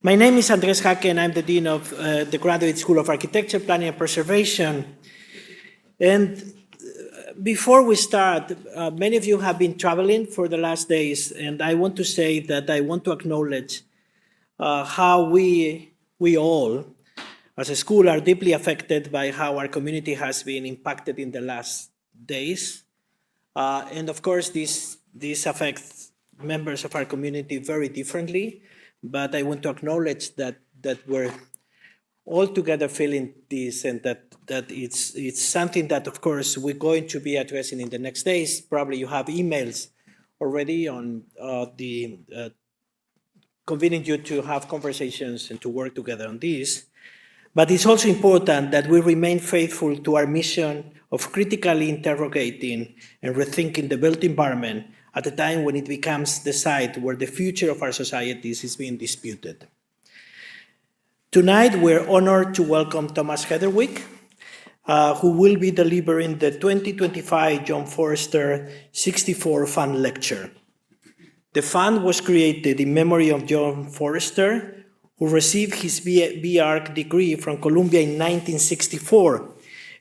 My name is Andres Jaque, and I'm the Dean of the Graduate School of Architecture, Planning and Preservation. And before we start, many of you have been traveling for the last days, and I want to say that I want to acknowledge how we all, as a school, are deeply affected by how our community has been impacted in the last days. And of course, this affects members of our community very differently, but I want to acknowledge that we're all together feeling this, and that it's something that, of course, we're going to be addressing in the next days. Probably you have emails already on convening you to have conversations and to work together on this. But it's also important that we remain faithful to our mission of critically interrogating and rethinking the built environment at a time when it becomes the site where the future of our societies is being disputed. Tonight, we're honored to welcome Thomas Heatherwick, who will be delivering the 2025 John Foerster 64 Fund Lecture. The fund was created in memory of John Foerster, who received his B.Arch degree from Columbia in 1964,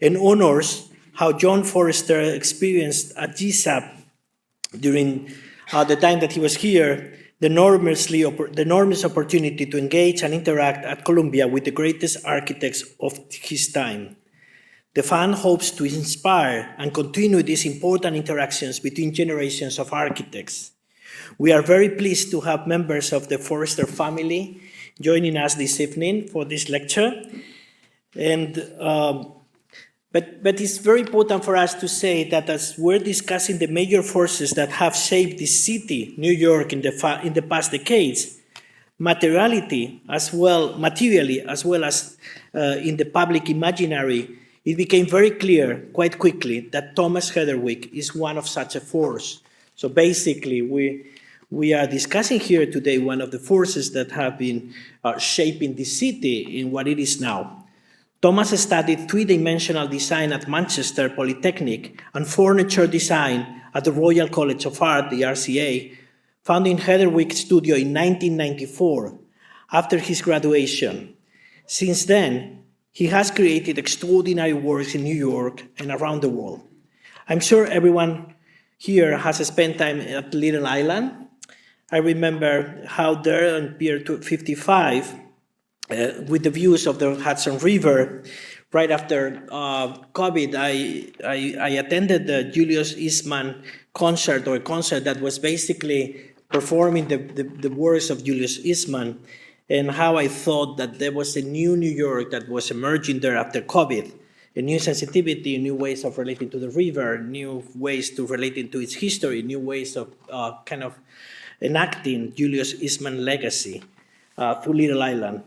and honors how John Foerster experienced at GSAP during the time that he was here, the enormous opportunity to engage and interact at Columbia with the greatest architects of his time. The fund hopes to inspire and continue these important interactions between generations of architects. We are very pleased to have members of the Foerster family joining us this evening for this lecture. And but it's very important for us to say that as we're discussing the major forces that have shaped this city, New York, in the past decades, materially as well as in the public imaginary, it became very clear quite quickly that Thomas Heatherwick is one of such a force. So basically, we are discussing here today one of the forces that have been shaping the city in what it is now. Thomas studied three-dimensional design at Manchester Polytechnic and furniture design at the Royal College of Art, the RCA, founding Heatherwick Studio in 1994 after his graduation. Since then, he has created extraordinary works in New York and around the world. I'm sure everyone here has spent time at Little Island. I remember how there on Pier 55, with the views of the Hudson River, right after COVID, I attended the Julius Eastman concert, or a concert that was basically performing the works of Julius Eastman, and how I thought that there was a new New York that was emerging there after COVID, a new sensitivity, new ways of relating to the river, new ways to relating to its history, new ways of kind of enacting Julius Eastman legacy through Little Island.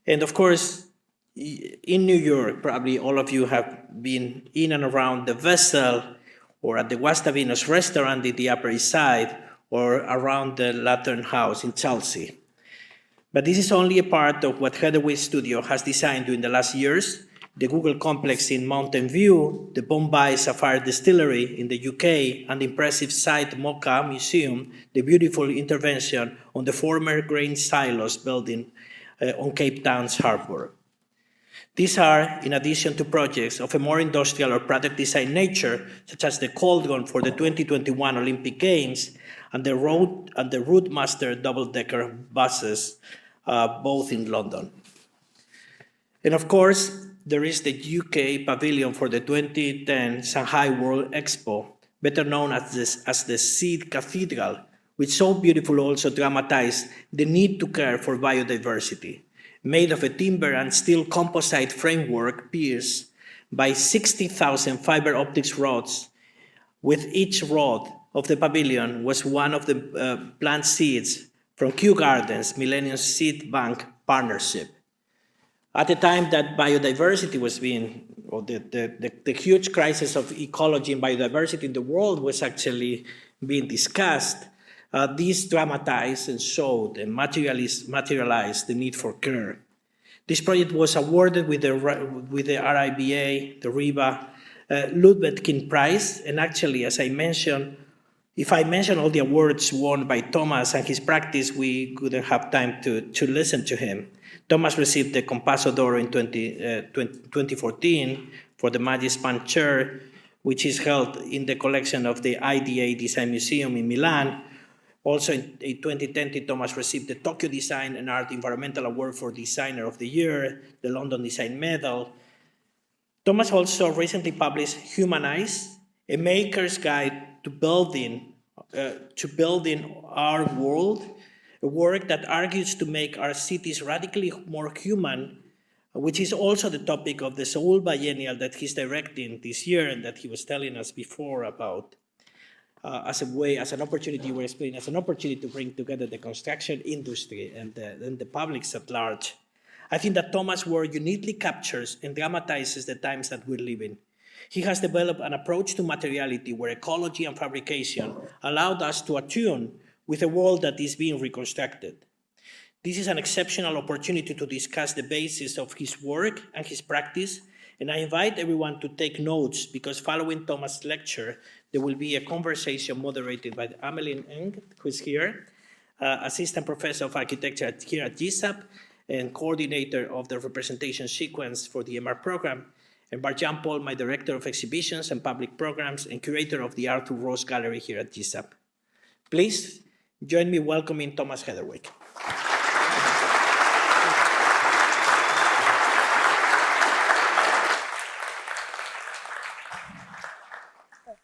And of course, in New York, probably all of you have been in and around the Vessel, or at the Guastavinos restaurant in the Upper East Side, or around the Lantern House in Chelsea. But this is only a part of what Heatherwick Studio has designed during the last years: the Google Complex in Mountain View, the Bombay Sapphire Distillery in the UK, and the impressive site Mocha Museum, the beautiful intervention on the former grain silos building on Cape Town's harbor. These are in addition to projects of a more industrial or product design nature, such as the Coldgon for the 2021 Olympic Games and the Roadmaster double-decker buses, both in London. And of course, there is the UK pavilion for the 2010 Shanghai World Expo, better known as the Seed Cathedral, which so beautifully also dramatized the need to care for biodiversity, made of a timber and steel composite framework pierced by 60,000 fiber optics rods, with each rod of the pavilion was one of the plant seeds from Kew Gardens Millennium Seed Bank Partnership. At the time that biodiversity was being, or the huge crisis of ecology and biodiversity in the world was actually being discussed, this dramatized and showed and materialized the need for care. This project was awarded with the RIBA, the RIBA Ludwig Prize, and actually, as I mentioned, If I mention all the awards won by Thomas and his practice, we couldn't have time to listen to him. Thomas received the Compasso d'Oro in 2014 for the Magic Span Chair, which is held in the collection of the IDA Design Museum in Milan. Also in 2020, Thomas received the Tokyo Design and Art Environmental Award for Designer of the Year, the London Design Medal. Thomas also recently published Humanize, a maker's guide to building our world, a work that argues to make our cities radically more human, which is also the topic of the Seoul Biennial that he's directing this year and that he was telling us before about as an opportunity to bring together the construction industry and the publics at large. I think that Thomas' work uniquely captures and dramatizes the times that we live in. He has developed an approach to materiality where ecology and fabrication allowed us to attune with a world that is being reconstructed. This is an exceptional opportunity to discuss the basis of his work and his practice, and I invite everyone to take notes because following Thomas' lecture, there will be a conversation moderated by Ameline Eng, who is here, Assistant Professor of Architecture here at GSAP, and coordinator of the representation sequence for the MR program, and Barjan Paul, my Director of Exhibitions and Public Programs and Curator of the Arthur Ross Gallery here at GSAP. Please join me welcoming Thomas Heatherwick.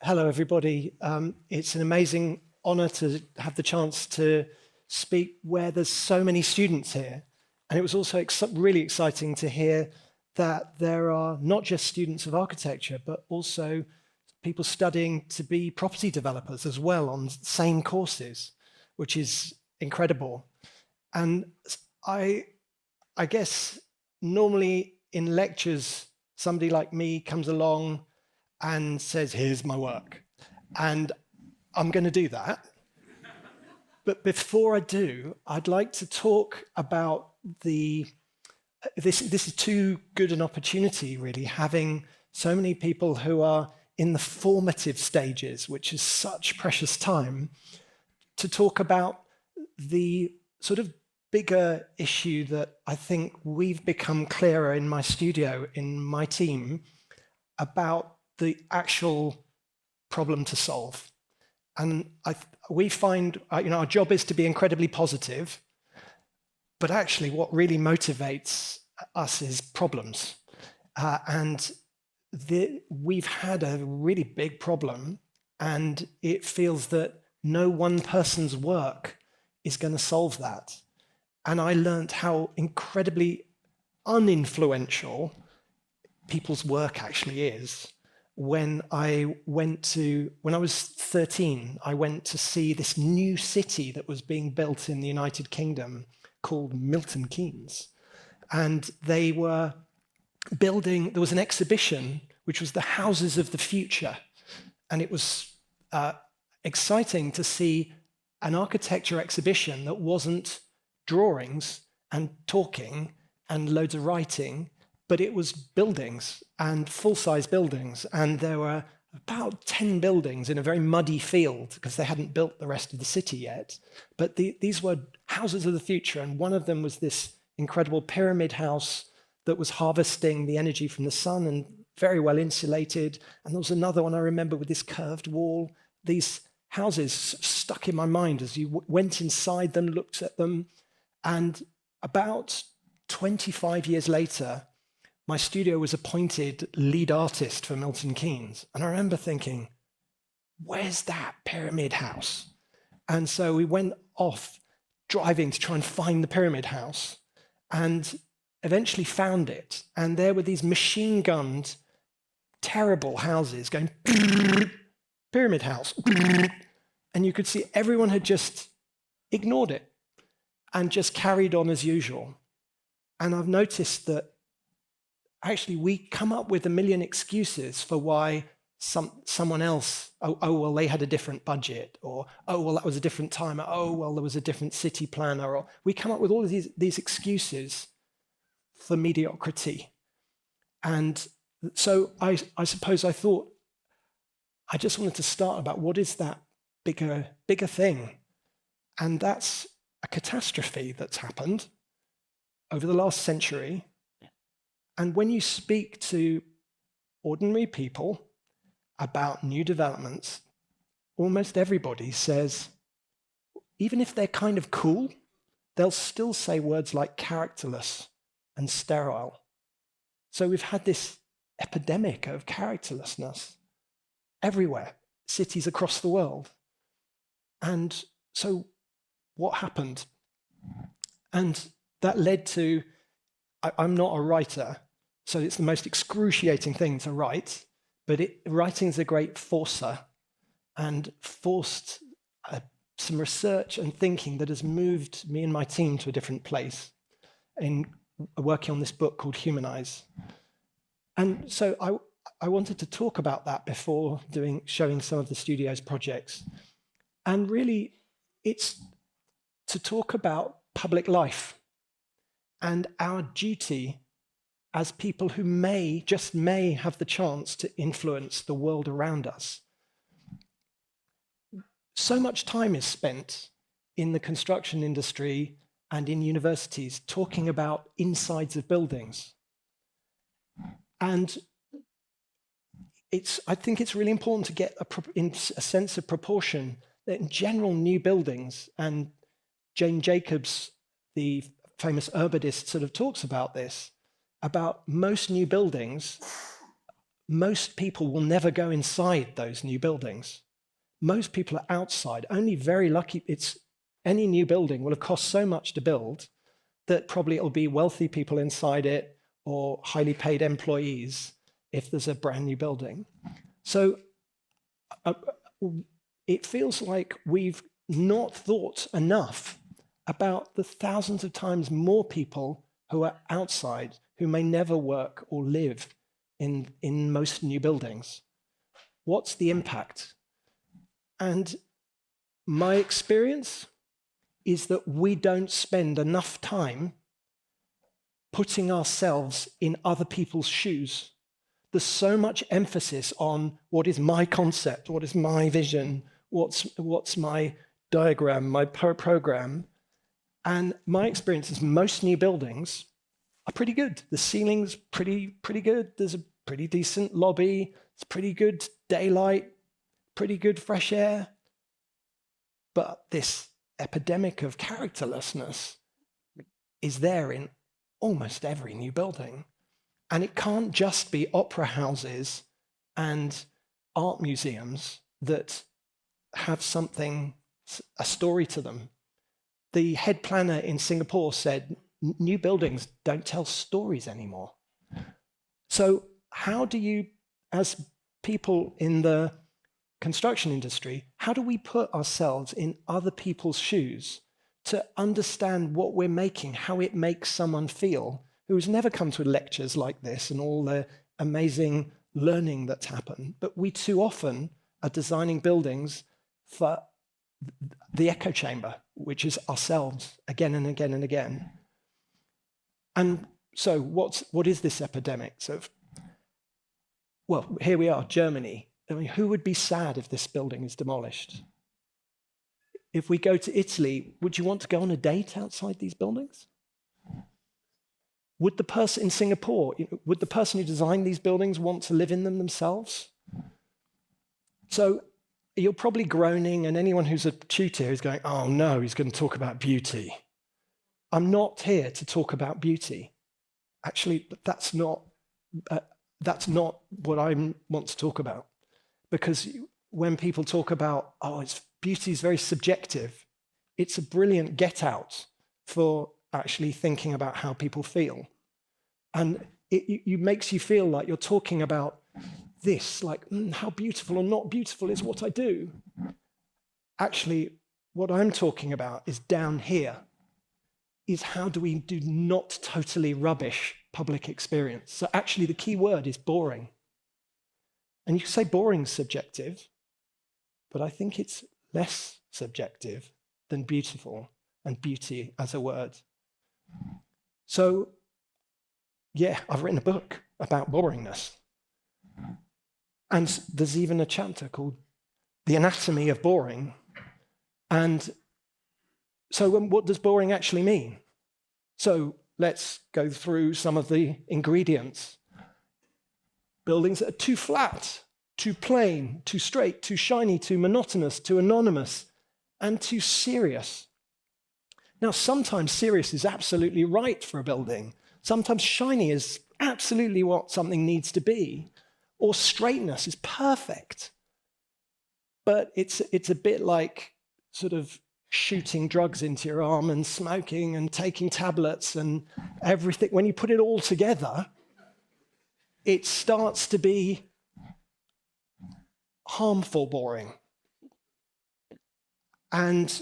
Hello, everybody. It's an amazing honor to have the chance to speak where there's so many students here. And it was also really exciting to hear that there are not just students of architecture, but also people studying to be property developers as well on same courses, which is incredible. And I guess normally in lectures, somebody like me comes along and says, here's my work. And I'm going to do that. But before I do, I'd like to talk about this is too good an opportunity, really, having so many people who are in the formative stages, which is such precious time, to talk about the sort of bigger issue that I think we've become clearer in my studio, in my team, about the actual problem to solve. And we find, our job is to be incredibly positive, but actually what really motivates us is problems. We've had a really big problem, and it feels that no one person's work is going to solve that. And I learned how incredibly uninfluential people's work actually is. When I was 13, I went to see this new city that was being built in the United Kingdom called Milton Keynes. And they were building, there was an exhibition, which was the Houses of the Future. And it was exciting to see an architecture exhibition that wasn't drawings and talking and loads of writing, but it was buildings and full-size buildings. And there were about 10 buildings in a very muddy field because they hadn't built the rest of the city yet. But these were houses of the future. And one of them was this incredible pyramid house that was harvesting the energy from the sun and very well insulated. And there was another one I remember with this curved wall. These houses stuck in my mind as you went inside them, looked at them. And about 25 years later, my studio was appointed lead artist for Milton Keynes. And I remember thinking, where's that pyramid house? And so we went off driving to try and find the pyramid house and eventually found it. And there were these machine-gunned, terrible houses going, pyramid house. And you could see everyone had just ignored it and just carried on as usual. And I've noticed that actually we come up with a million excuses for why someone else, well, they had a different budget, or, well, that was a different time, well, there was a different city planner, or we come up with all of these excuses for mediocrity. And so I suppose I thought I just wanted to start about what is that bigger thing. And that's a catastrophe that's happened over the last century. And when you speak to ordinary people about new developments, almost everybody says, even if they're kind of cool, they'll still say words like characterless and sterile. So we've had this epidemic of characterlessness everywhere, cities across the world. And so what happened? And that led to, I'm not a writer, so it's the most excruciating thing to write, but writing is a great forcer and forced some research and thinking that has moved me and my team to a different place in working on this book called Humanize. And so I wanted to talk about that before showing some of the studio's projects. And really, it's to talk about public life and our duty as people who may have the chance to influence the world around us. So much time is spent in the construction industry and in universities talking about insides of buildings. And I think it's really important to get a sense of proportion that in general new buildings, and Jane Jacobs, the famous urbanist, sort of talks about this, about most new buildings, most people will never go inside those new buildings. Most people are outside. Only very lucky, any new building will have cost so much to build that probably it'll be wealthy people inside it or highly paid employees if there's a brand new building. So it feels like we've not thought enough about the thousands of times more people who are outside, who may never work or live in most new buildings. What's the impact? And my experience is that we don't spend enough time putting ourselves in other people's shoes. There's so much emphasis on what is my concept, what is my vision, what's my diagram, my program. And my experience is most new buildings are pretty good. The ceiling's pretty good. There's a pretty decent lobby. It's pretty good daylight, pretty good fresh air. But this epidemic of characterlessness is there in almost every new building. And it can't just be opera houses and art museums that have a story to them. The head planner in Singapore said, new buildings don't tell stories anymore. So how do you, as people in the construction industry, how do we put ourselves in other people's shoes to understand what we're making, how it makes someone feel who has never come to lectures like this and all the amazing learning that's happened? But we too often are designing buildings for the echo chamber, which is ourselves again and again and again. And so what is this epidemic? So, well, here we are, Germany. I mean, who would be sad if this building is demolished? If we go to Italy, would you want to go on a date outside these buildings? Would the person in Singapore, would the person who designed these buildings want to live in them themselves? So you're probably groaning, and anyone who's a tutor is going, oh no, he's going to talk about beauty. I'm not here to talk about beauty. Actually, that's not what I want to talk about. Because when people talk about, beauty is very subjective, it's a brilliant get out for actually thinking about how people feel. And it makes you feel like you're talking about this, like how beautiful or not beautiful is what I do. Actually, what I'm talking about is down here, is how do we do not totally rubbish public experience. So actually the key word is boring. And you can say boring is subjective, but I think it's less subjective than beautiful and beauty as a word. So, yeah, I've written a book about boringness. And there's even a chapter called the anatomy of boring. And so what does boring actually mean? So let's go through some of the ingredients. Buildings that are too flat, too plain, too straight, too shiny, too monotonous, too anonymous, and too serious. Now, sometimes serious is absolutely right for a building. Sometimes shiny is absolutely what something needs to be. Or straightness is perfect. But it's a bit like sort of shooting drugs into your arm and smoking and taking tablets and everything. When you put it all together, it starts to be harmful boring. And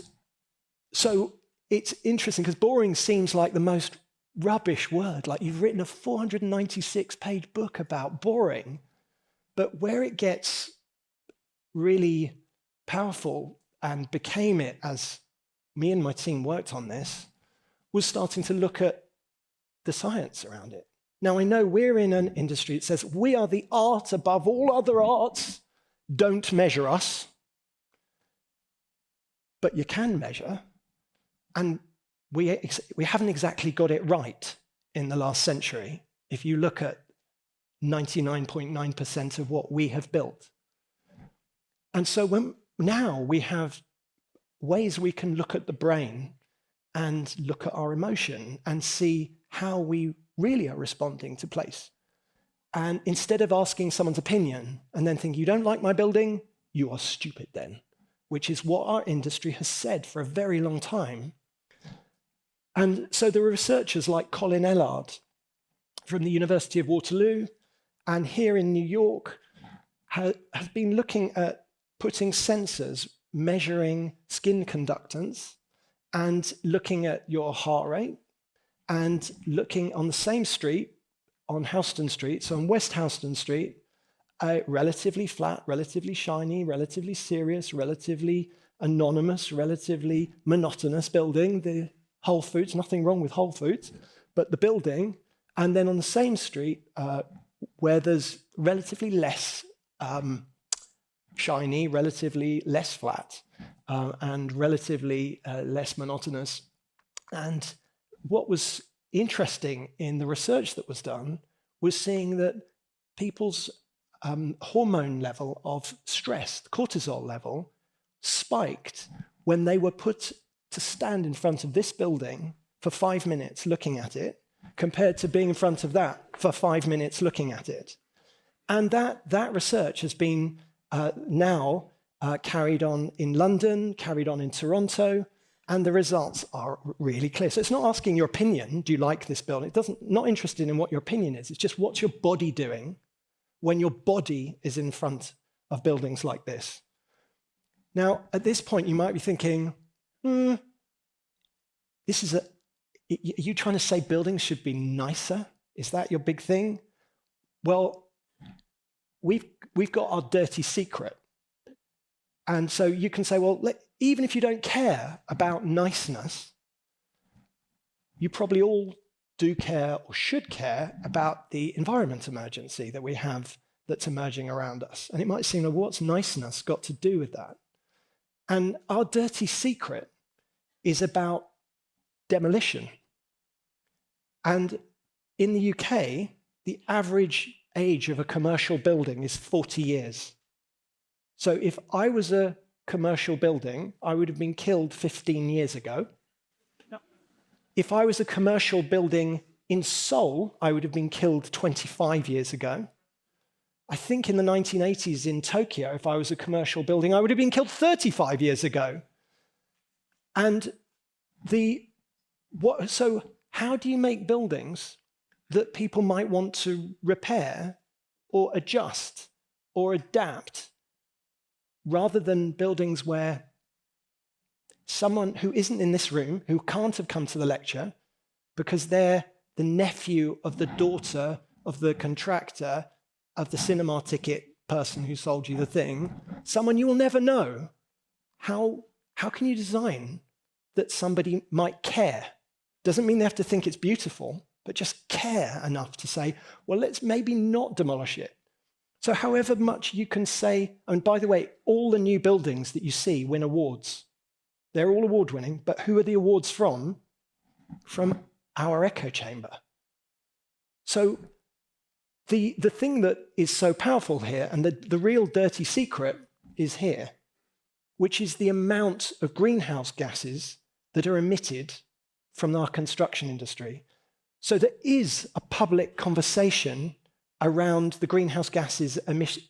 so it's interesting because boring seems like the most rubbish word, like you've written a 496-page book about boring, but where it gets really powerful and became it as me and my team worked on this was starting to look at the science around it. Now, I know we're in an industry that says we are the art above all other arts, don't measure us. But you can measure, and we haven't exactly got it right in the last century if you look at 99.9% of what we have built. And so now we have ways we can look at the brain and look at our emotion and see how we really are responding to place. And instead of asking someone's opinion and then thinking, you don't like my building, you are stupid then, which is what our industry has said for a very long time. And so there are researchers like Colin Ellard from the University of Waterloo and here in New York have been looking at putting sensors measuring skin conductance and looking at your heart rate and looking on the same street, on Houston Street, so on West Houston Street, a relatively flat, relatively shiny, relatively serious, relatively anonymous, relatively monotonous building, the Whole Foods, nothing wrong with Whole Foods, but the building, and then on the same street where there's relatively less shiny, relatively less flat, and relatively less monotonous. And what was interesting in the research that was done was seeing that people's hormone level of stress, the cortisol level, spiked when they were put to stand in front of this building for 5 minutes looking at it, compared to being in front of that for 5 minutes looking at it. And that research has been now carried on in London, carried on in Toronto, and the results are really clear. So it's not asking your opinion, do you like this building? Not interested in what your opinion is. It's just what's your body doing when your body is in front of buildings like this. Now, at this point, you might be thinking, are you trying to say buildings should be nicer? Is that your big thing? Well, we've got our dirty secret. And so you can say, well, even if you don't care about niceness, you probably all do care or should care about the environment emergency that we have that's emerging around us. And it might seem, well, what's niceness got to do with that? And our dirty secret is about demolition. And in the UK, the average age of a commercial building is 40 years. So if I was a commercial building, I would have been killed 15 years ago. No. If I was a commercial building in Seoul, I would have been killed 25 years ago. I think in the 1980s in Tokyo, if I was a commercial building, I would have been killed 35 years ago. And so how do you make buildings that people might want to repair or adjust or adapt, rather than buildings where someone who isn't in this room, who can't have come to the lecture because they're the nephew of the daughter of the contractor of the cinema ticket person who sold you the thing, someone you will never know. How can you design that somebody might care? Doesn't mean they have to think it's beautiful, but just care enough to say, well, let's maybe not demolish it. So however much you can say, and by the way, all the new buildings that you see win awards. They're all award-winning, but who are the awards from? From our echo chamber. So the thing that is so powerful here, and the real dirty secret is here, which is the amount of greenhouse gases that are emitted from our construction industry. So there is a public conversation around the greenhouse gases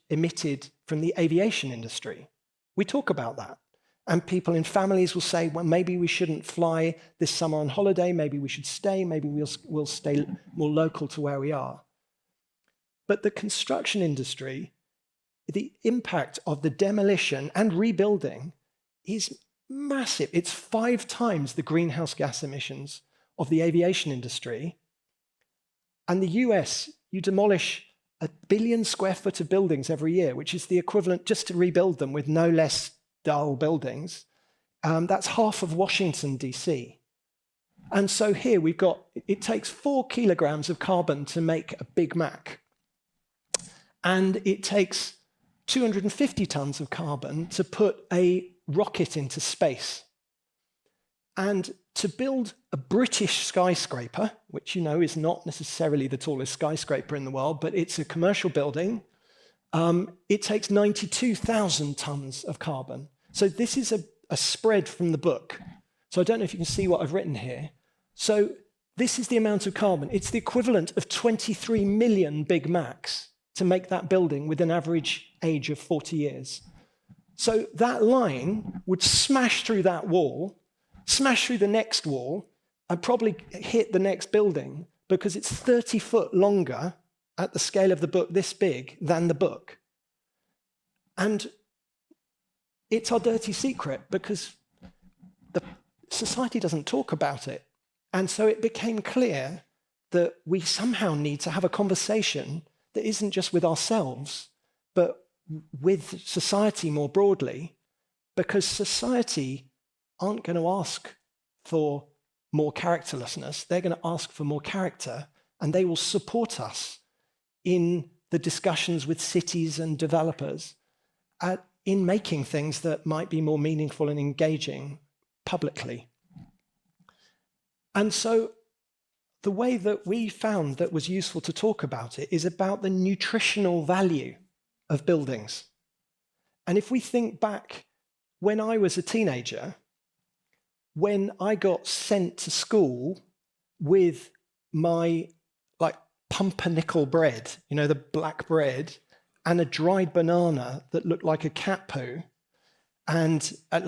emitted from the aviation industry. We talk about that. And people in families will say, well, maybe we shouldn't fly this summer on holiday, maybe we should stay, maybe we'll stay more local to where we are. But the construction industry, the impact of the demolition and rebuilding is massive. It's 5 times the greenhouse gas emissions of the aviation industry. And the US, you demolish 1 billion square foot of buildings every year, which is the equivalent, just to rebuild them with no less dull buildings. That's half of Washington, DC. And so here we've got, it takes 4 kilograms of carbon to make a Big Mac. And it takes 250 tons of carbon to put a rocket into space. And to build a British skyscraper, which you know is not necessarily the tallest skyscraper in the world, but it's a commercial building, it takes 92,000 tons of carbon. So this is a spread from the book. So I don't know if you can see what I've written here. So this is the amount of carbon. It's the equivalent of 23 million Big Macs to make that building with an average age of 40 years. So that line would smash through that wall, smash through the next wall, and probably hit the next building because it's 30 foot longer at the scale of the book, this big, than the book. And it's our dirty secret because the society doesn't talk about it. And so it became clear that we somehow need to have a conversation that isn't just with ourselves, but with society more broadly, because society aren't going to ask for more characterlessness. They're going to ask for more character, and they will support us in the discussions with cities and developers in making things that might be more meaningful and engaging publicly. And so the way that we found that was useful to talk about it is about the nutritional value of buildings. And if we think back when I was a teenager, when I got sent to school with my pumpernickel bread, you know, the black bread, and a dried banana that looked like a cat poo, and at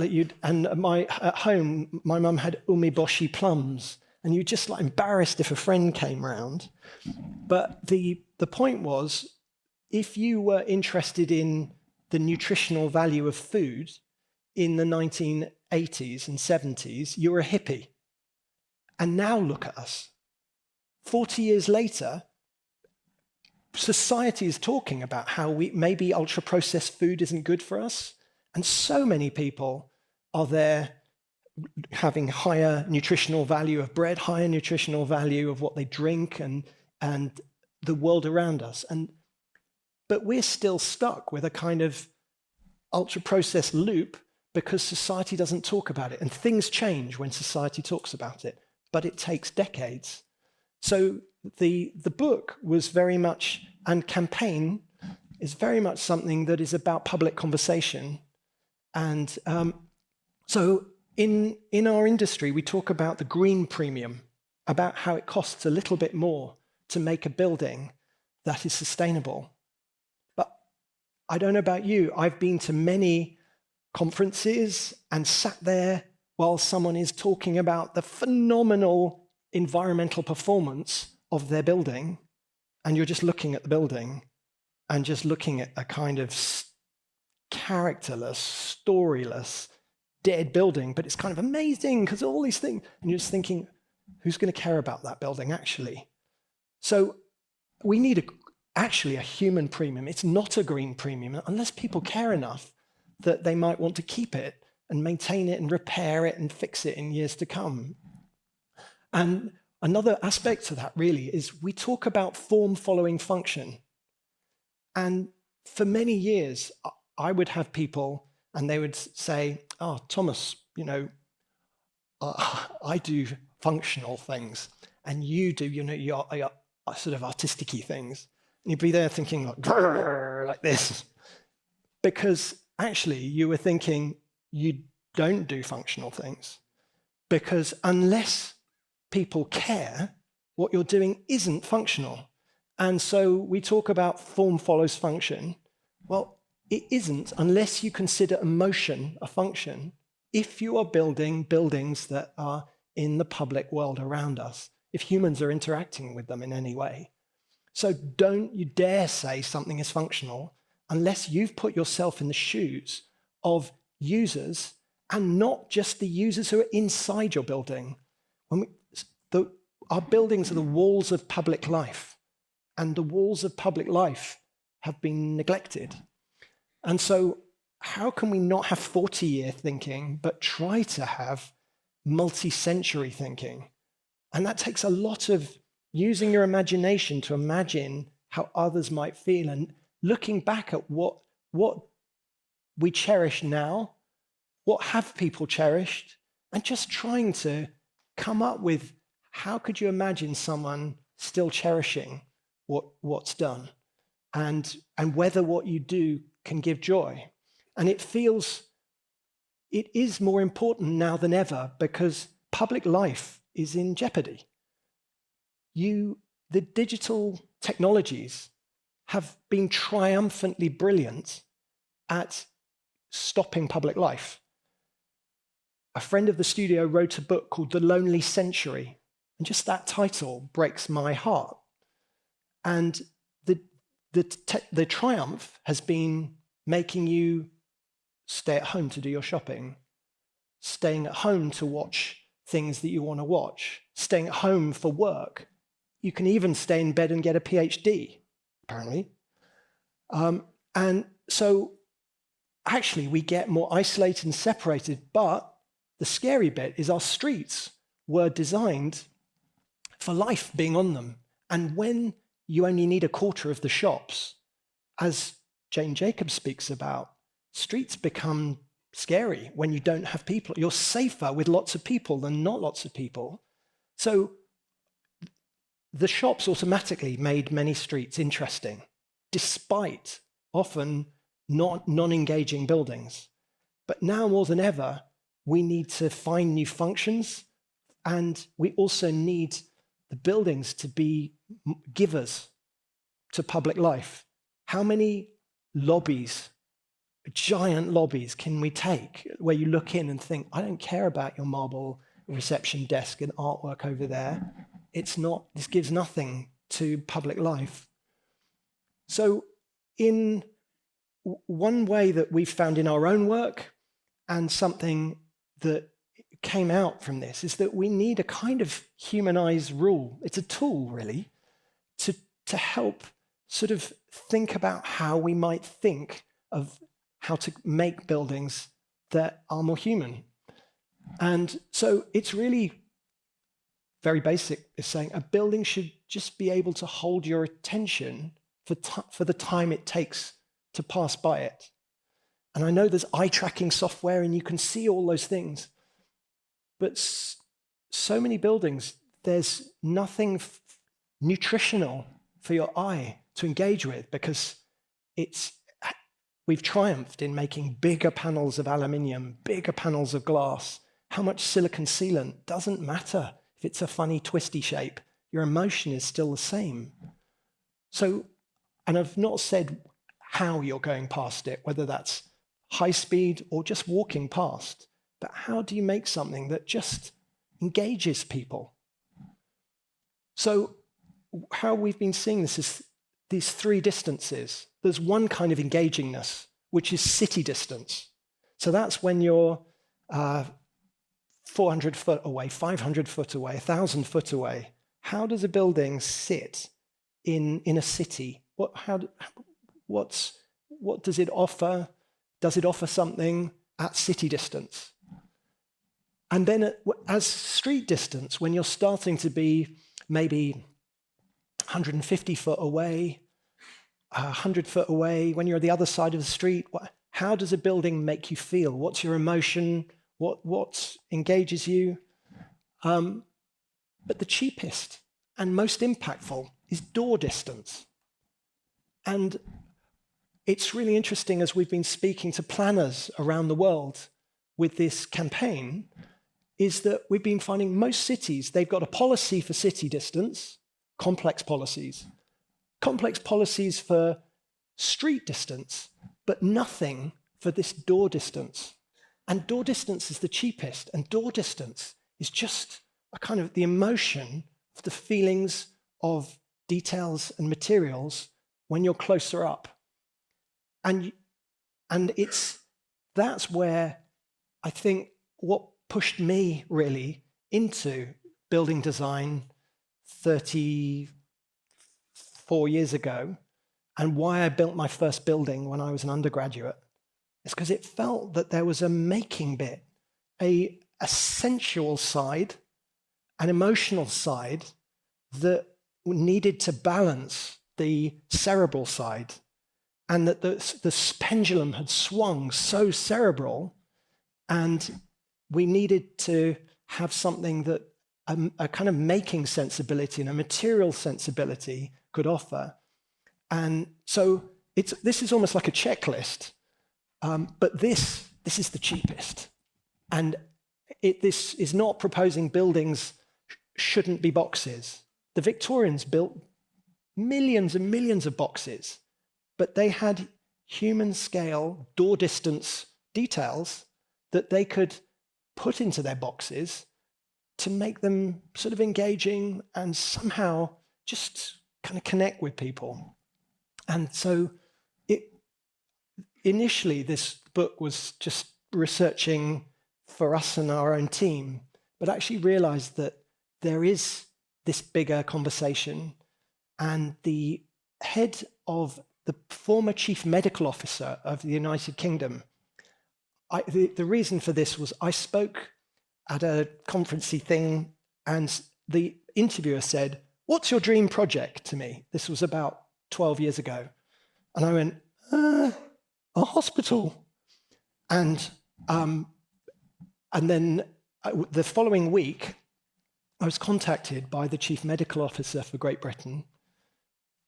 home, my mum had umeboshi plums, and you're just embarrassed if a friend came round. But the point was, if you were interested in the nutritional value of food in the 1980s and 70s, you were a hippie. And now look at us. 40 years later, society is talking about how maybe ultra-processed food isn't good for us. And so many people are there having higher nutritional value of bread, higher nutritional value of what they drink and the world around us. But we're still stuck with a kind of ultra-processed loop because society doesn't talk about it. And things change when society talks about it, but it takes decades. So the book was very much, and campaign is very much something that is about public conversation. And so in our industry, we talk about the green premium, about how it costs a little bit more to make a building that is sustainable. But I don't know about you, I've been to many conferences and sat there while someone is talking about the phenomenal environmental performance of their building, and you're just looking at the building and just looking at a kind of characterless, storyless, dead building, but it's kind of amazing because all these things, and you're just thinking, who's going to care about that building actually? So we need actually a human premium. It's not a green premium unless people care enough that they might want to keep it and maintain it and repair it and fix it in years to come. And another aspect to that really is we talk about form following function. And for many years, I would have people and they would say, oh, Thomas, I do functional things and you do, your sort of artistic-y things. And you'd be there thinking like this, because actually you were thinking you don't do functional things, because unless people care, what you're doing isn't functional. And so we talk about form follows function. Well, it isn't unless you consider emotion a function if you are building buildings that are in the public world around us, if humans are interacting with them in any way. So don't you dare say something is functional unless you've put yourself in the shoes of users, and not just the users who are inside your building. Our buildings are the walls of public life, and the walls of public life have been neglected. And so how can we not have 40-year thinking, but try to have multi-century thinking? And that takes a lot of using your imagination to imagine how others might feel, and looking back at what we cherish now, what have people cherished, and just trying to come up with how could you imagine someone still cherishing what's done, and whether what you do can give joy. And it is more important now than ever because public life is in jeopardy. The digital technologies have been triumphantly brilliant at stopping public life. A friend of the studio wrote a book called The Lonely Century, and just that title breaks my heart. And the triumph has been making you stay at home to do your shopping, staying at home to watch things that you want to watch, staying at home for work. You can even stay in bed and get a PhD, apparently. And so actually we get more isolated and separated, but the scary bit is our streets were designed for life being on them. And when you only need a quarter of the shops, as Jane Jacobs speaks about, streets become scary when you don't have people. You're safer with lots of people than not lots of people. So the shops automatically made many streets interesting, despite often non-engaging buildings. But now more than ever, we need to find new functions, and we also need the buildings to be givers to public life. How many lobbies, giant lobbies, can we take where you look in and think, I don't care about your marble reception desk and artwork over there. This gives nothing to public life. So in one way that we've found in our own work, and something that came out from this, is that we need a kind of humanized rule. It's a tool, really, to help sort of think about how we might think of how to make buildings that are more human. And so it's really very basic. It's saying a building should just be able to hold your attention for the time it takes to pass by it. And I know there's eye-tracking software and you can see all those things, but so many buildings, there's nothing nutritional for your eye to engage with, because we've triumphed in making bigger panels of aluminium, bigger panels of glass. How much silicon sealant doesn't matter if it's a funny twisty shape. Your emotion is still the same. So, and I've not said how you're going past it, whether that's high speed or just walking past, but how do you make something that just engages people? So how we've been seeing this is these three distances. There's one kind of engagingness, which is city distance. So that's when you're 400 foot away, 500 foot away, 1,000 foot away. How does a building sit in a city? What does it offer? Does it offer something at city distance? And then as street distance, when you're starting to be maybe 150 foot away, 100 foot away, when you're at the other side of the street? How does a building make you feel? What's your emotion? What engages you? But the cheapest and most impactful is door distance. And it's really interesting, as we've been speaking to planners around the world with this campaign, is that we've been finding most cities, they've got a policy for city distance, complex policies for street distance, but nothing for this door distance. And door distance is the cheapest, and door distance is just a kind of the emotion of the feelings of details and materials when you're closer up. And that's where I think what pushed me really into building design 34 years ago, and why I built my first building when I was an undergraduate, is because it felt that there was a making bit, a sensual side, an emotional side that needed to balance the cerebral side, and that the pendulum had swung so cerebral, and we needed to have something that a kind of making sensibility and a material sensibility could offer. And so this is almost like a checklist, but this is the cheapest. And this is not proposing buildings shouldn't be boxes. The Victorians built millions and millions of boxes, but they had human scale door distance details that they could put into their boxes to make them sort of engaging and somehow just kind of connect with people. And so initially this book was just researching for us and our own team, but actually realized that there is this bigger conversation, and the head of the former chief medical officer of the United Kingdom, the reason for this was I spoke at a conferencey thing, and the interviewer said, "What's your dream project?" to me. This was about 12 years ago. And I went, a hospital. And then the following week, I was contacted by the chief medical officer for Great Britain,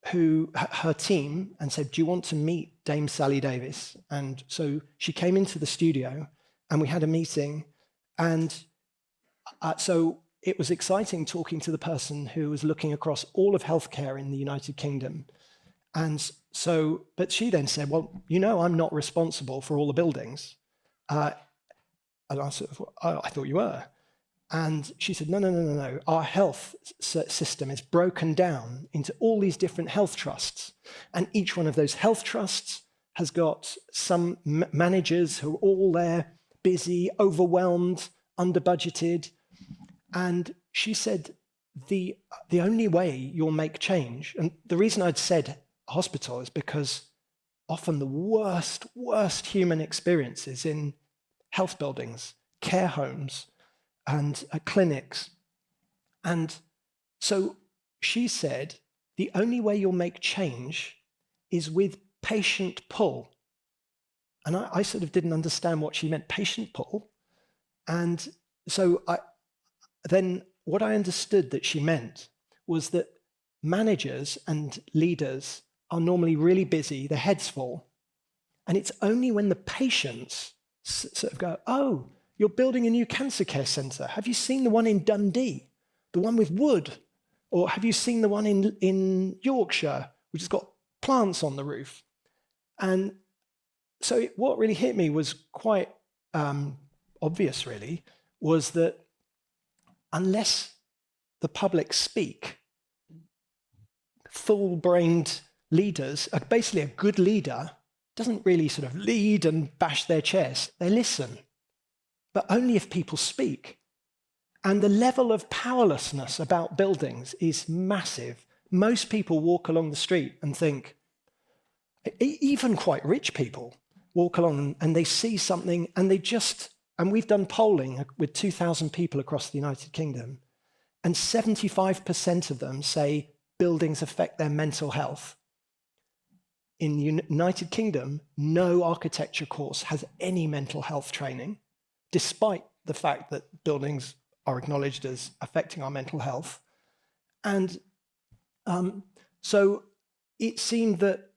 her team, and said, "Do you want to meet Dame Sally Davis?" And so she came into the studio and we had a meeting. And so it was exciting talking to the person who was looking across all of healthcare in the United Kingdom. And so, but she then said, "Well, I'm not responsible for all the buildings." And I said, "Oh, I thought you were." And she said, no. Our health system is broken down into all these different health trusts. And each one of those health trusts has got some managers who are all there, busy, overwhelmed, under-budgeted. And she said, the only way you'll make change, and the reason I'd said hospital is because often the worst human experiences in health buildings, care homes, and clinics. And so she said, the only way you'll make change is with patient pull. And I sort of didn't understand what she meant, patient pull. And so then what I understood that she meant was that managers and leaders are normally really busy, their heads full. And it's only when the patients sort of go, "Oh, you're building a new cancer care centre. Have you seen the one in Dundee? The one with wood? Or have you seen the one in Yorkshire, which has got plants on the roof?" And so what really hit me was quite obvious, really, was that unless the public speak, full-brained leaders, basically a good leader doesn't really sort of lead and bash their chest. They listen. But only if people speak. And the level of powerlessness about buildings is massive. Most people walk along the street and think, even quite rich people walk along and they see something and and we've done polling with 2,000 people across the United Kingdom, and 75% of them say buildings affect their mental health. in the United Kingdom, no architecture course has any mental health training, despite the fact that buildings are acknowledged as affecting our mental health. And so it seemed that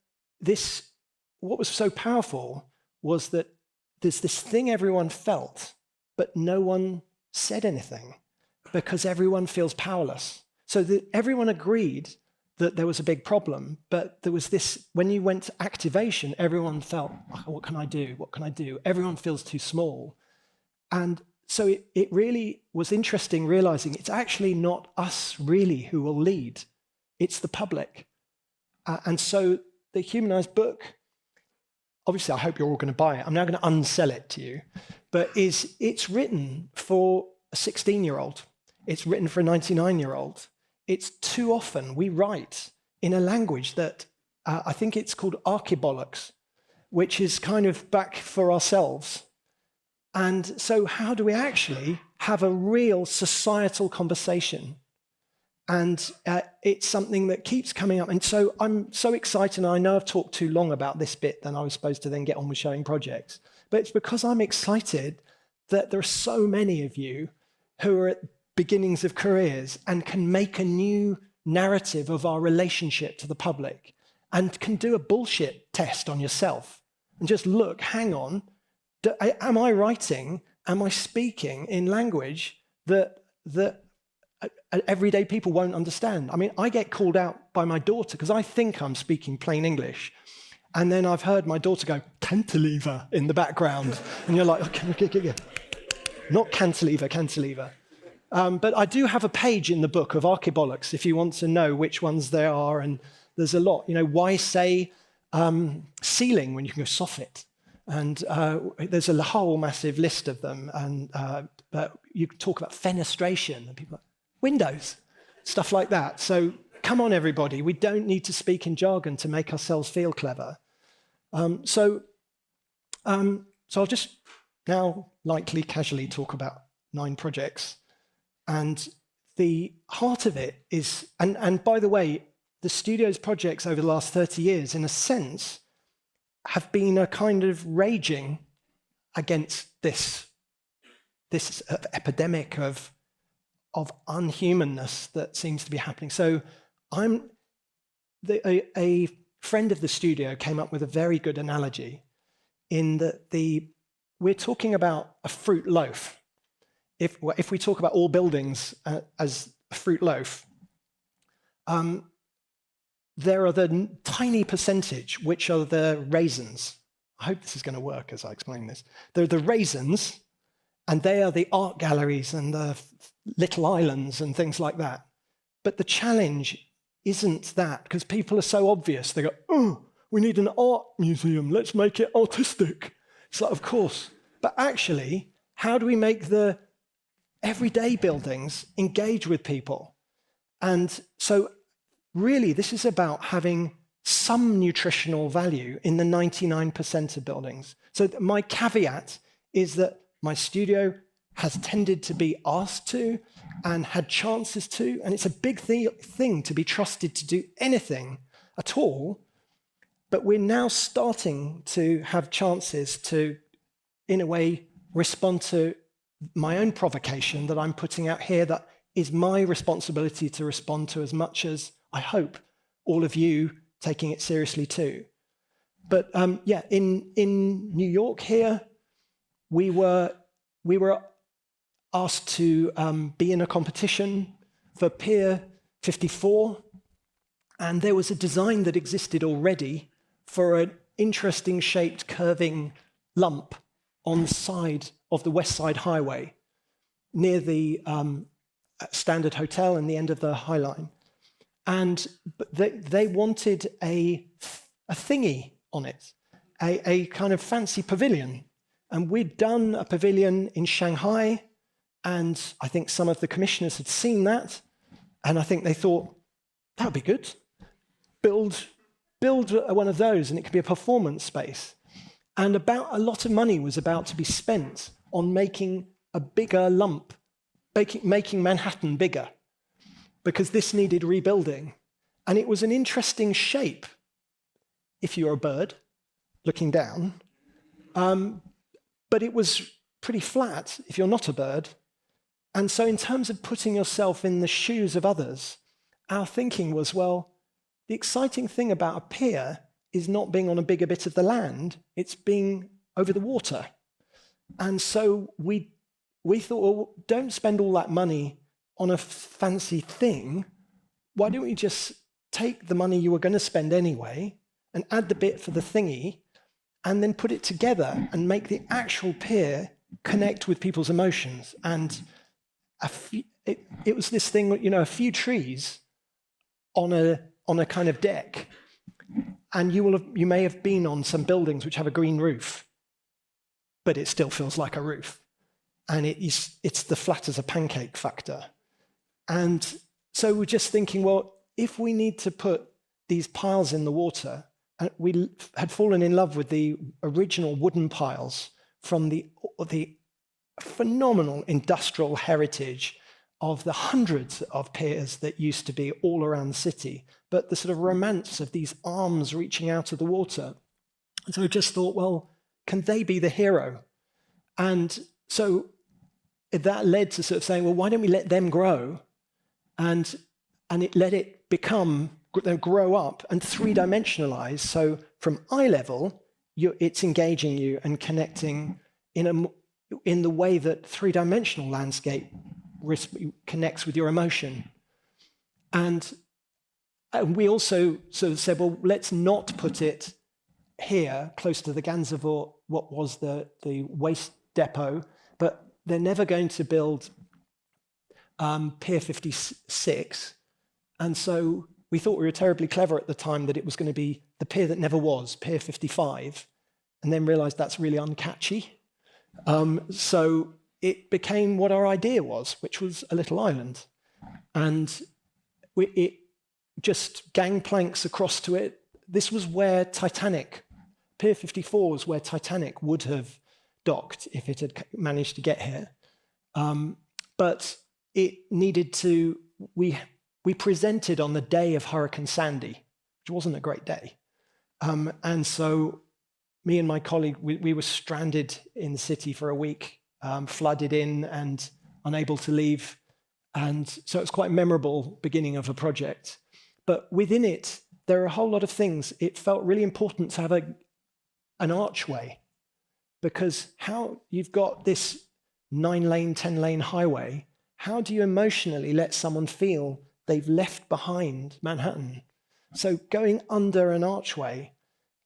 what was so powerful was that there's this thing everyone felt, but no one said anything because everyone feels powerless. So everyone agreed that there was a big problem, but there was this, when you went to activation, everyone felt, oh, what can I do? What can I do? Everyone feels too small. And so it really was interesting realizing it's actually not us really who will lead, it's the public. And so the Humanized book, obviously I hope you're all going to buy it. I'm now going to unsell it to you, but it's written for a 16-year-old. It's written for a 99-year-old. It's too often we write in a language that I think it's called archibolics, which is kind of back for ourselves. And so how do we actually have a real societal conversation? And it's something that keeps coming up. And so I'm so excited, and I know I've talked too long about this bit than I was supposed to then get on with showing projects. But it's because I'm excited that there are so many of you who are at beginnings of careers and can make a new narrative of our relationship to the public and can do a bullshit test on yourself and just look, hang on, am I writing, am I speaking in language that everyday people won't understand? I mean, I get called out by my daughter because I think I'm speaking plain English. And then I've heard my daughter go, cantilever, in the background. And you're like, okay. Not cantilever, cantilever. But I do have a page in the book of archibolics if you want to know which ones they are. And there's a lot. You know, why say ceiling when you can go soffit? And there's a whole massive list of them. And but you talk about fenestration, and people are like, windows, stuff like that. So come on, everybody. We don't need to speak in jargon to make ourselves feel clever. So I'll just now lightly, casually talk about 9 projects. And the heart of it is, and by the way, the studio's projects over the last 30 years, in a sense, have been a kind of raging against this epidemic of unhumanness that seems to be happening. So a friend of the studio came up with a very good analogy in that we're talking about a fruit loaf. If we talk about all buildings as a fruit loaf, there are the tiny percentage which are the raisins. I hope this is going to work as I explain this. They're the raisins, and they are the art galleries and the little islands and things like that. But the challenge isn't that, because people are so obvious. They go, oh, we need an art museum. Let's make it artistic. It's like, of course. But actually, how do we make the everyday buildings engage with people? And so really, this is about having some nutritional value in the 99% of buildings. So my caveat is that my studio has tended to be asked to and had chances to, and it's a big thing to be trusted to do anything at all, but we're now starting to have chances to, in a way, respond to my own provocation that I'm putting out here that is my responsibility to respond to, as much as I hope all of you taking it seriously too. But yeah, in New York here, we were asked to be in a competition for Pier 54, and there was a design that existed already for an interesting shaped curving lump on the side of the West Side Highway near the Standard Hotel and the end of the High Line. And they wanted a thingy on it, a kind of fancy pavilion. And we'd done a pavilion in Shanghai, and I think some of the commissioners had seen that, and I think they thought, that would be good. Build one of those, and it could be a performance space. And a lot of money was about to be spent on making a bigger lump, making Manhattan bigger, because this needed rebuilding. And it was an interesting shape if you're a bird looking down, but it was pretty flat if you're not a bird. And so in terms of putting yourself in the shoes of others, our thinking was, well, the exciting thing about a pier is not being on a bigger bit of the land, it's being over the water. And so we thought, well, don't spend all that money on a fancy thing. Why don't we just take the money you were going to spend anyway and add the bit for the thingy and then put it together and make the actual pier connect with people's emotions. And it was this thing, you know, a few trees on a kind of deck, and you may have been on some buildings which have a green roof, but it still feels like a roof, and it's the flat as a pancake factor. And so we're just thinking, well, if we need to put these piles in the water, and we had fallen in love with the original wooden piles from the phenomenal industrial heritage of the hundreds of piers that used to be all around the city, but the sort of romance of these arms reaching out of the water. And so I just thought, well, can they be the hero? And so that led to sort of saying, well, why don't we let them grow and let it grow up and three-dimensionalize. So from eye level, it's engaging you and connecting in the way that three-dimensional landscape connects with your emotion. And we also sort of said, well, let's not put it here close to the Gansevoort, what was the waste depot, but they're never going to build Pier 56. And so we thought we were terribly clever at the time that it was going to be the pier that never was, Pier 55, and then realized that's really uncatchy. So it became what our idea was, which was a little island. And it just gangplanks across to it. This was where Pier 54 was where Titanic would have docked if it had managed to get here. But it needed to, we presented on the day of Hurricane Sandy, which wasn't a great day. And so me and my colleague, we were stranded in the city for a week, flooded in and unable to leave. And so it's quite a memorable beginning of a project. But within it, there are a whole lot of things. It felt really important to have an archway, because how you've got this 9-lane, 10-lane highway, how do you emotionally let someone feel they've left behind Manhattan? So going under an archway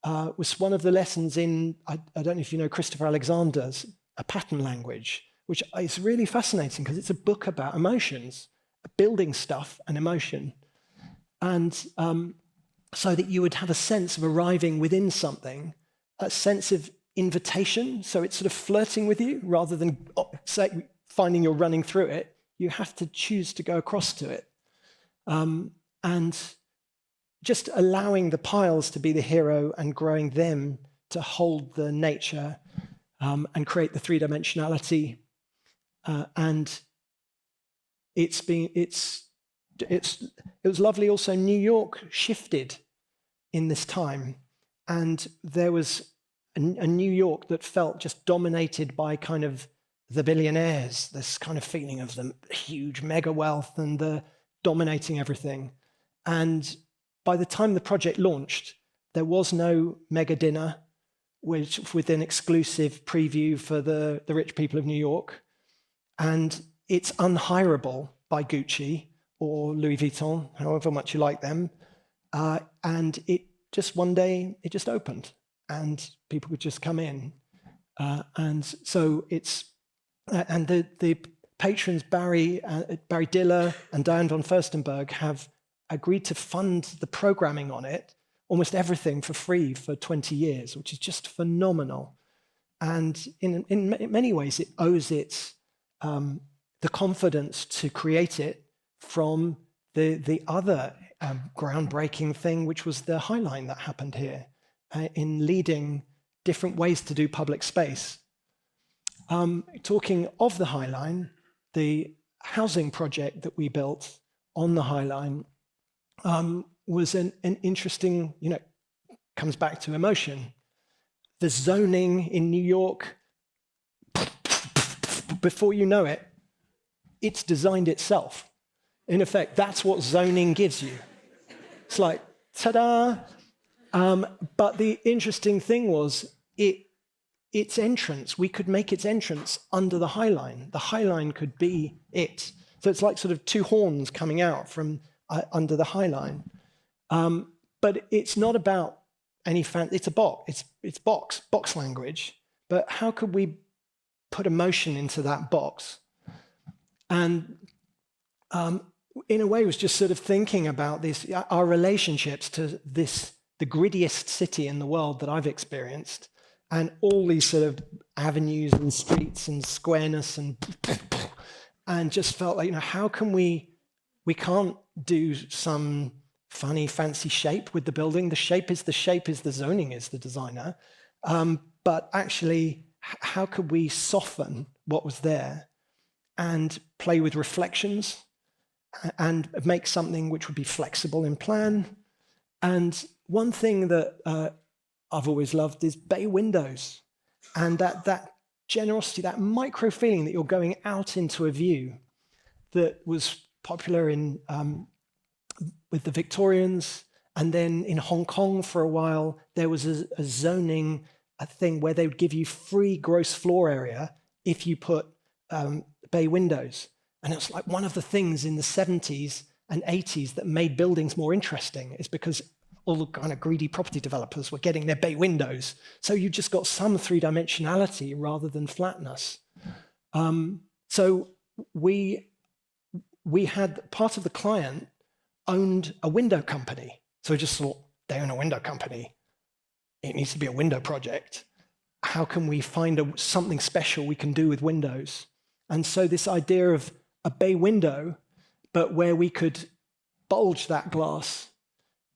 was one of the lessons in, I don't know if you know Christopher Alexander's A Pattern Language, which is really fascinating because it's a book about emotions, building stuff and emotion. And so that you would have a sense of arriving within something, a sense of invitation, so it's sort of flirting with you rather than finding you're running through it. You have to choose to go across to it. And just allowing the piles to be the hero and growing them to hold the nature and create the three-dimensionality. And it was lovely also. New York shifted in this time, and there was a New York that felt just dominated by kind of the billionaires, this kind of feeling of the huge mega wealth and the dominating everything. And by the time the project launched, there was no mega dinner with an exclusive preview for the rich people of New York. And it's unhireable by Gucci or Louis Vuitton, however much you like them. And it just one day, it just opened and people could just come in. And so it's, and the patrons, Barry Diller and Diane von Furstenberg, have agreed to fund the programming on it, almost everything for free for 20 years, which is just phenomenal. And in many ways, it owes its the confidence to create it from the other groundbreaking thing, which was the High Line that happened here in leading different ways to do public space. Talking of the High Line, the housing project that we built on the High Line was an interesting, comes back to emotion. The zoning in New York, before you know it, it's designed itself. In effect, that's what zoning gives you. It's like, ta-da! But the interesting thing was its entrance, we could make its entrance under the High Line. The High Line could be it. So it's like sort of two horns coming out from under the High Line. But it's not about any it's a box. It's box language. But how could we put emotion into that box? And in a way, was just sort of thinking about this, our relationships to this, the grittiest city in the world that I've experienced, and all these sort of avenues and streets and squareness and just felt like, how can we can't do some funny, fancy shape with the building. The shape is the zoning is the designer. But actually, how could we soften what was there and play with reflections and make something which would be flexible in plan? And one thing that I've always loved is bay windows, and that generosity, that micro feeling that you're going out into a view that was popular in with the Victorians, and then in Hong Kong for a while, there was a zoning thing where they would give you free gross floor area if you put bay windows. And it was like one of the things in the 70s and 80s that made buildings more interesting is because all the kind of greedy property developers were getting their bay windows. So you just got some three-dimensionality rather than flatness. So we had part of the client owned a window company. So we just thought, they own a window company. It needs to be a window project. How can we find something special we can do with windows? And so this idea of a bay window, but where we could bulge that glass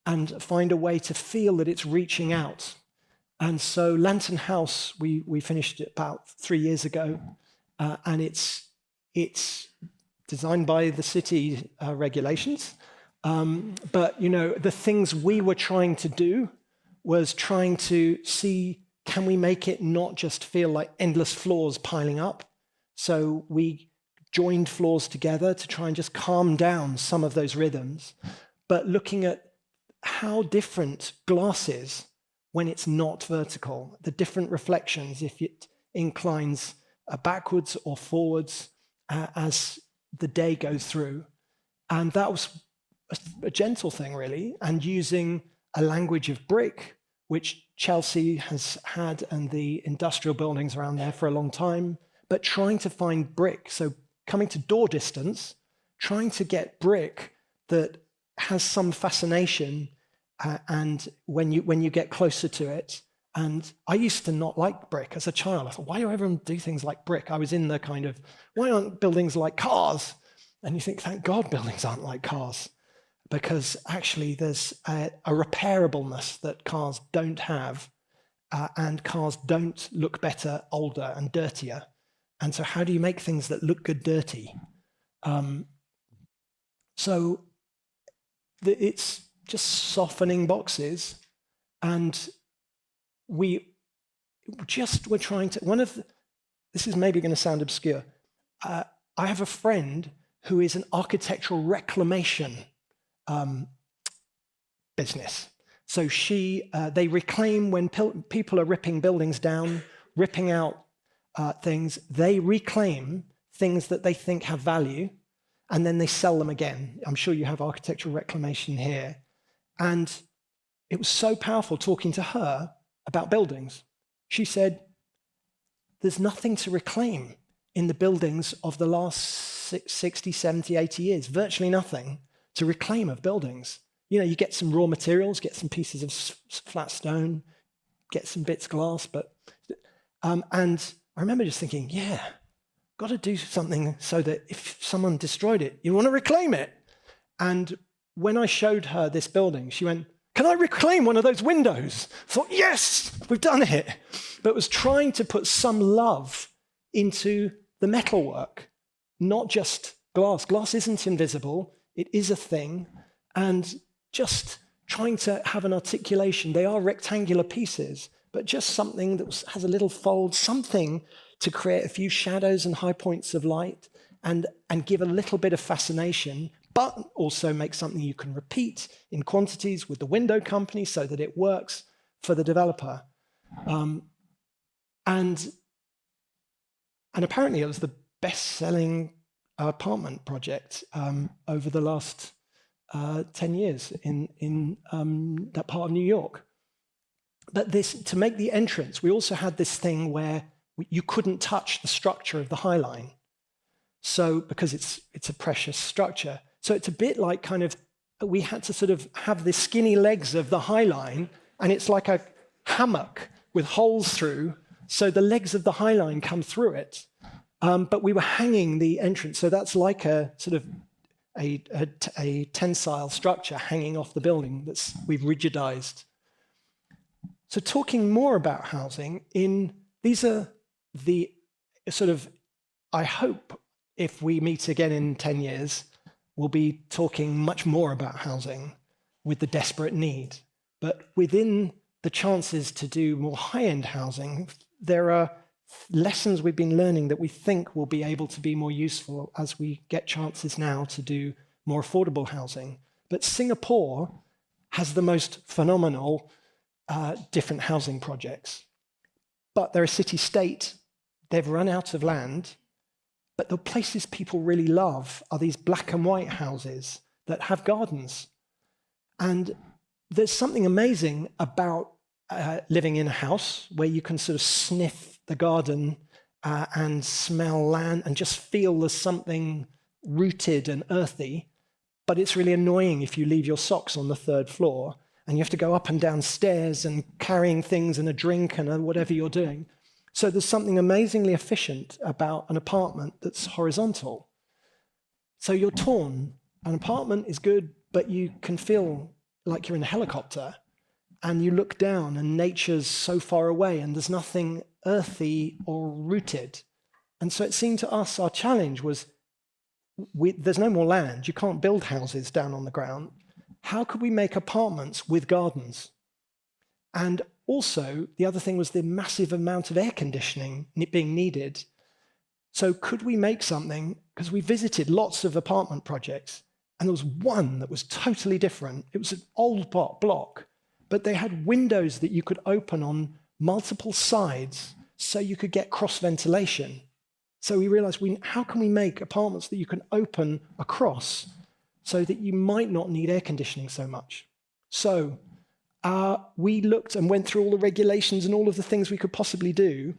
and find a way to feel that it's reaching out. And so Lantern House, we finished it about 3 years ago, and it's designed by the city regulations. But the things we were trying to do was trying to see, can we make it not just feel like endless floors piling up? So we joined floors together to try and just calm down some of those rhythms, but looking at how different glass is when it's not vertical, the different reflections, if it inclines backwards or forwards as the day goes through. And that was a gentle thing, really, and using a language of brick, which Chelsea has had and the industrial buildings around there for a long time, but trying to find brick. So coming to door distance, trying to get brick that has some fascination, and when you get closer to it. And I used to not like brick as a child. I thought, why do everyone do things like brick? I was in the kind of, why aren't buildings like cars? And you think, thank God buildings aren't like cars, because actually there's a repairableness that cars don't have, and cars don't look better, older and dirtier. And so how do you make things that look good dirty? So it's just softening boxes, and we're trying to, this is maybe going to sound obscure. I have a friend who is an architectural reclamation business. So they reclaim when people are ripping buildings down, ripping out things. They reclaim things that they think have value, and then they sell them again. I'm sure you have architectural reclamation here. And it was so powerful talking to her about buildings. She said, there's nothing to reclaim in the buildings of the last 60, 70, 80 years, virtually nothing to reclaim of buildings. You get some raw materials, get some pieces of flat stone, get some bits of glass, but, and I remember just thinking, yeah, got to do something so that if someone destroyed it, you want to reclaim it. And when I showed her this building, she went, can I reclaim one of those windows? I thought, yes, we've done it. But was trying to put some love into the metalwork, not just glass. Glass isn't invisible. It is a thing. And just trying to have an articulation. They are rectangular pieces, but just something that has a little fold, something to create a few shadows and high points of light and give a little bit of fascination, but also make something you can repeat in quantities with the window company so that it works for the developer. And apparently it was the best-selling apartment project over the last 10 years in that part of New York. But to make the entrance, we also had this thing where you couldn't touch the structure of the High Line. So, because it's a precious structure. So it's a bit like we had to sort of have the skinny legs of the High Line, and it's like a hammock with holes through, so the legs of the High Line come through it. But we were hanging the entrance, so that's like a sort of a tensile structure hanging off the building we've rigidized. So talking more about housing, these are the sort of, I hope if we meet again in 10 years, we'll be talking much more about housing with the desperate need. But within the chances to do more high-end housing, there are lessons we've been learning that we think will be able to be more useful as we get chances now to do more affordable housing. But Singapore has the most phenomenal different housing projects. But they're a city-state. They've run out of land. But the places people really love are these black and white houses that have gardens. And there's something amazing about living in a house where you can sort of sniff the garden and smell land and just feel there's something rooted and earthy. But it's really annoying if you leave your socks on the 3rd floor and you have to go up and down stairs and carrying things and a drink and whatever you're doing. So there's something amazingly efficient about an apartment that's horizontal. So you're torn. An apartment is good, but you can feel like you're in a helicopter and you look down and nature's so far away and there's nothing earthy or rooted. And so it seemed to us our challenge was there's no more land. You can't build houses down on the ground. How could we make apartments with gardens? And also, the other thing was the massive amount of air conditioning being needed. So could we make something, because we visited lots of apartment projects, and there was one that was totally different. It was an old block, but they had windows that you could open on multiple sides so you could get cross-ventilation. So we realized, how can we make apartments that you can open across so that you might not need air conditioning so much? So we looked and went through all the regulations and all of the things we could possibly do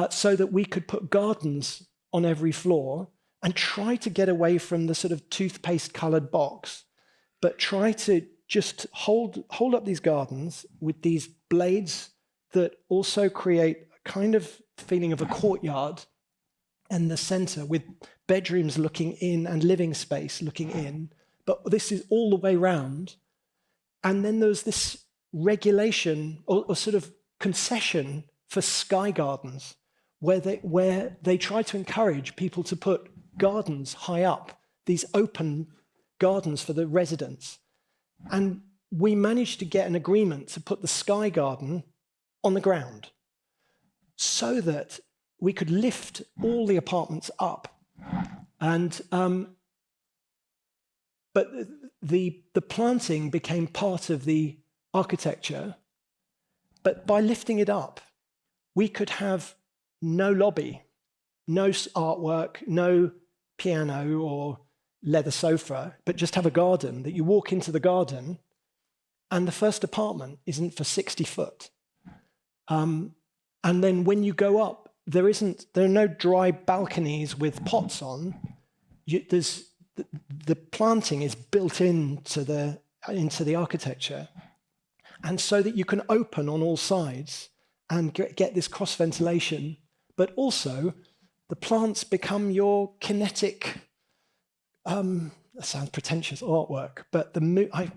so that we could put gardens on every floor and try to get away from the sort of toothpaste-colored box, but try to just hold up these gardens with these blades that also create a kind of feeling of a courtyard in the center with bedrooms looking in and living space looking in. But this is all the way round. And then there's this regulation or sort of concession for sky gardens where they try to encourage people to put gardens high up, these open gardens for the residents. And we managed to get an agreement to put the sky garden on the ground so that we could lift all the apartments up. And but the planting became part of the architecture, but by lifting it up, we could have no lobby, no artwork, no piano or leather sofa, but just have a garden that you walk into the garden and the first apartment isn't for 60 foot. And then when you go up, there are no dry balconies with pots on. The planting is built into the architecture, and so that you can open on all sides and get this cross ventilation, but also the plants become your kinetic. That sounds pretentious artwork, but I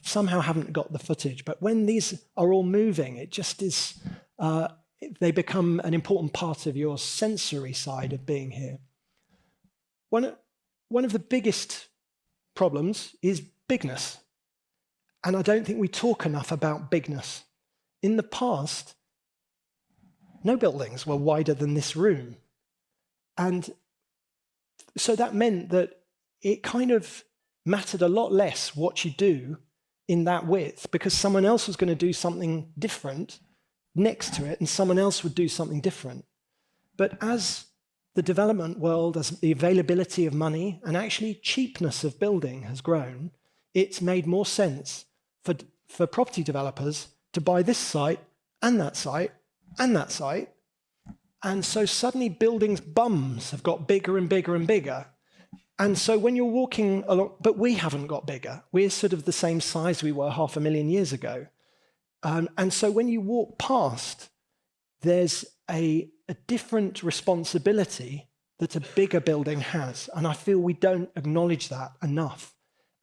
somehow haven't got the footage. But when these are all moving, it just is. They become an important part of your sensory side of being here. One of the biggest problems is bigness. And I don't think we talk enough about bigness. In the past, no buildings were wider than this room. And so that meant that it kind of mattered a lot less what you do in that width, because someone else was going to do something different next to it, and someone else would do something different. But as the development world, as the availability of money and actually cheapness of building has grown, it's made more sense for property developers to buy this site and that site and that site. And so suddenly buildings' bums have got bigger and bigger and bigger. And so when you're walking along, but we haven't got bigger. We're sort of the same size we were 500,000 years ago. And so when you walk past, there's a different responsibility that a bigger building has. And I feel we don't acknowledge that enough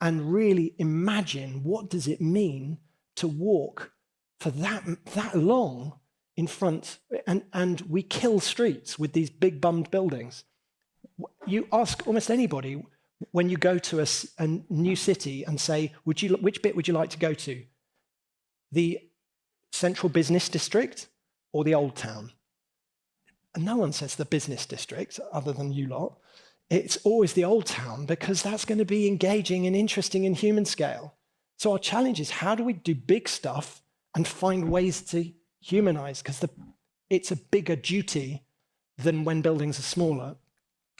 and really imagine what does it mean to walk for that long in front, and we kill streets with these big bummed buildings. You ask almost anybody when you go to a new city and say, which bit would you like to go to? The central business district or the old town? And no one says the business district other than you lot. It's always the old town, because that's going to be engaging and interesting in human scale. So our challenge is, how do we do big stuff and find ways to humanize? Because it's a bigger duty than when buildings are smaller.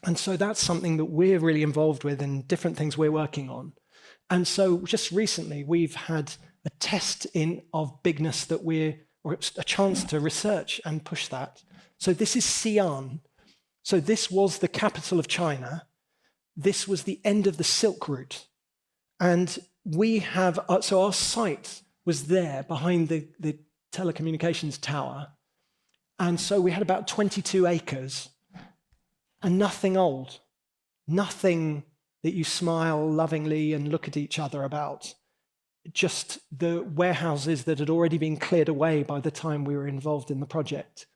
And so that's something that we're really involved with in different things we're working on. And so just recently, we've had a test of bigness or a chance to research and push that. So this is Xi'an. So this was the capital of China. This was the end of the Silk Route. And we have, so our site was there behind the telecommunications tower. And so we had about 22 acres and nothing old, nothing that you smile lovingly and look at each other about, just the warehouses that had already been cleared away by the time we were involved in the project.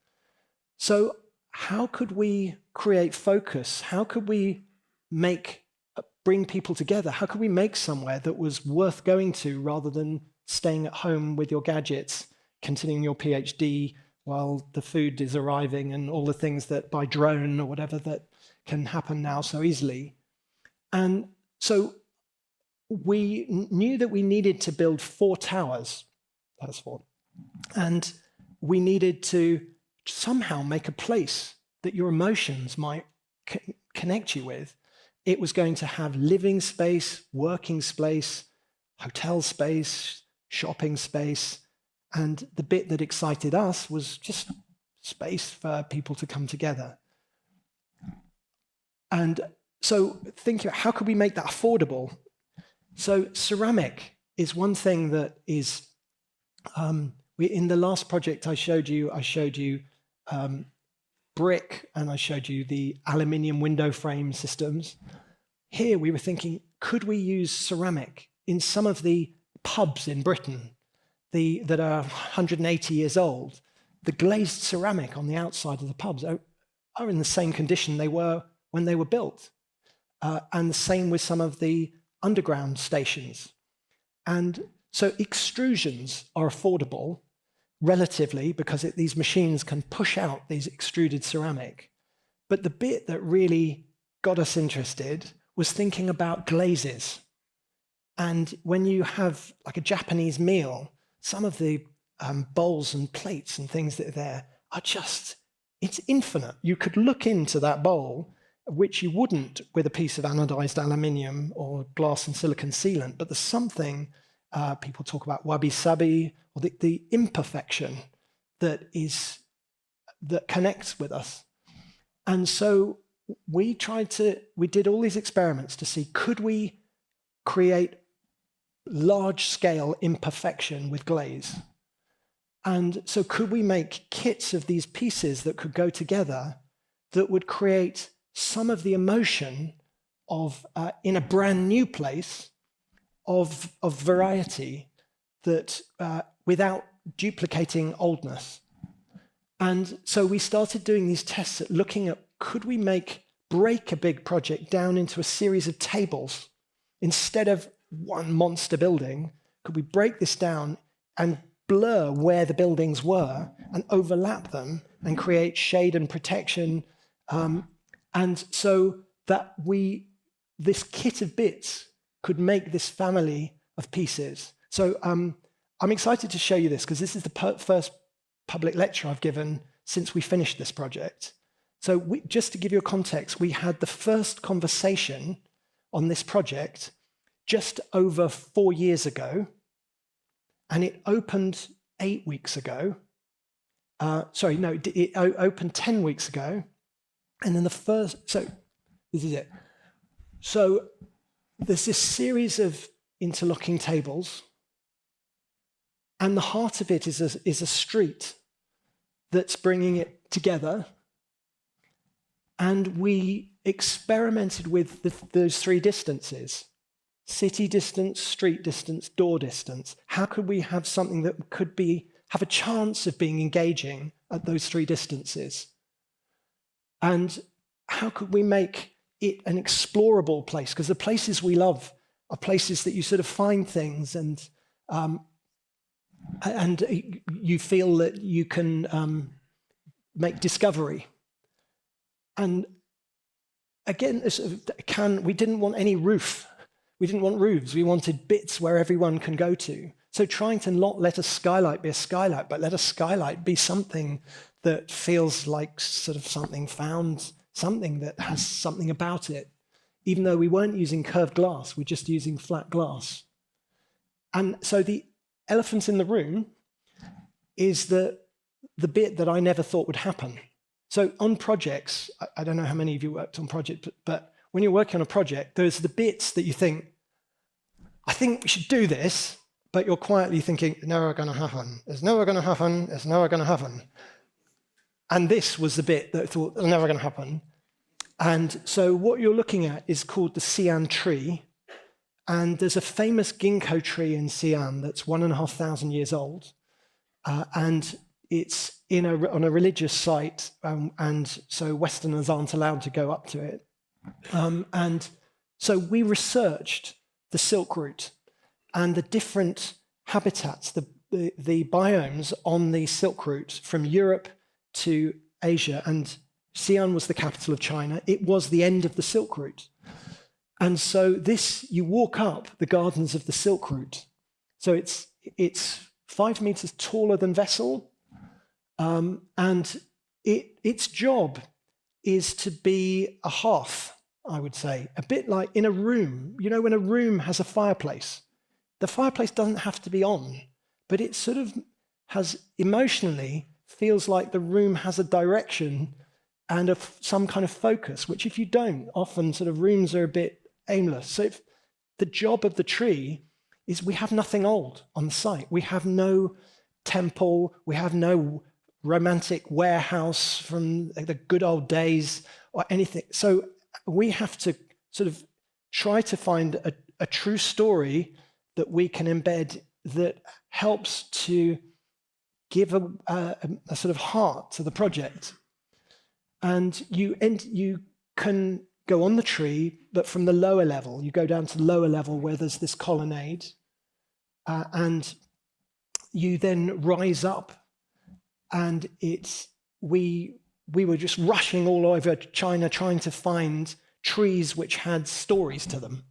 So how could we create focus? How could we bring people together? How could we make somewhere that was worth going to rather than staying at home with your gadgets, continuing your PhD while the food is arriving and all the things that by drone or whatever that can happen now so easily? And so we knew that we needed to build 4 towers. That's 4. And we needed to somehow make a place that your emotions might connect you with. It was going to have living space, working space, hotel space, shopping space. And the bit that excited us was just space for people to come together. And so thinking about how could we make that affordable? So ceramic is one thing that is, in the last project I showed you brick, and I showed you the aluminium window frame systems. Here we were thinking, could we use ceramic in some of the pubs in Britain that are 180 years old? The glazed ceramic on the outside of the pubs are in the same condition they were when they were built. And the same with some of the underground stations. And so extrusions are affordable relatively, because these machines can push out these extruded ceramic. But the bit that really got us interested was thinking about glazes. And when you have like a Japanese meal, some of the bowls and plates and things that are there are just, it's infinite. You could look into that bowl, which you wouldn't with a piece of anodized aluminium or glass and silicon sealant, but there's something, people talk about wabi-sabi, or the imperfection that connects with us. And so we did all these experiments to see, could we create large-scale imperfection with glaze? And so could we make kits of these pieces that could go together that would create some of the emotion of, in a brand new place, of variety that without duplicating oldness. And so we started doing these tests at looking at, could we break a big project down into a series of tables? Instead of one monster building, could we break this down and blur where the buildings were and overlap them and create shade and protection, and so that this kit of bits could make this family of pieces. So I'm excited to show you this because this is the first public lecture I've given since we finished this project. So just to give you a context, we had the first conversation on this project just over 4 years ago, and it opened 8 weeks ago. It opened 10 weeks ago, and then so this is it. So there's this series of interlocking tables, and the heart of it is a street that's bringing it together. And we experimented with those three distances: city distance, street distance, door distance. How could we have something that could have a chance of being engaging at those three distances? And how could we make it an explorable place? Because the places we love are places that you sort of find things and you feel that you can make discovery. And again, we didn't want any roof. We didn't want roofs. We wanted bits where everyone can go to. So trying to not let a skylight be a skylight, but let a skylight be something that feels like sort of something found, something that has something about it. Even though we weren't using curved glass, we're just using flat glass. And so the elephant in the room is the bit that I never thought would happen. So on projects, I don't know how many of you worked on projects, but when you're working on a project, there's the bits that you think, I think we should do this, but you're quietly thinking, never going to happen. It's never going to happen. It's never going to happen. And this was the bit that I thought, it's never going to happen. And so what you're looking at is called the Xi'an tree. And there's a famous ginkgo tree in Xi'an that's 1,500 years old. And it's on a religious site, and so Westerners aren't allowed to go up to it. And so we researched the Silk Route and the different habitats, the biomes on the Silk Route from Europe to Asia. And Xi'an was the capital of China. It was the end of the Silk Route. And so you walk up the gardens of the Silk Route. So it's 5 meters taller than Vessel. And its job is to be a hearth, I would say, a bit like in a room. You know, when a room has a fireplace, the fireplace doesn't have to be on, but it sort of emotionally feels like the room has a direction and some kind of focus, which if you don't, often sort of rooms are a bit aimless. So the job of the tree is we have nothing old on the site. We have no temple, we have no romantic warehouse from the good old days or anything. So we have to sort of try to find a true story that we can embed that helps to give a sort of heart to the project. And you can go on the tree, but from the lower level, you go down to the lower level where there's this colonnade, and you then rise up. And we were just rushing all over China trying to find trees which had stories to them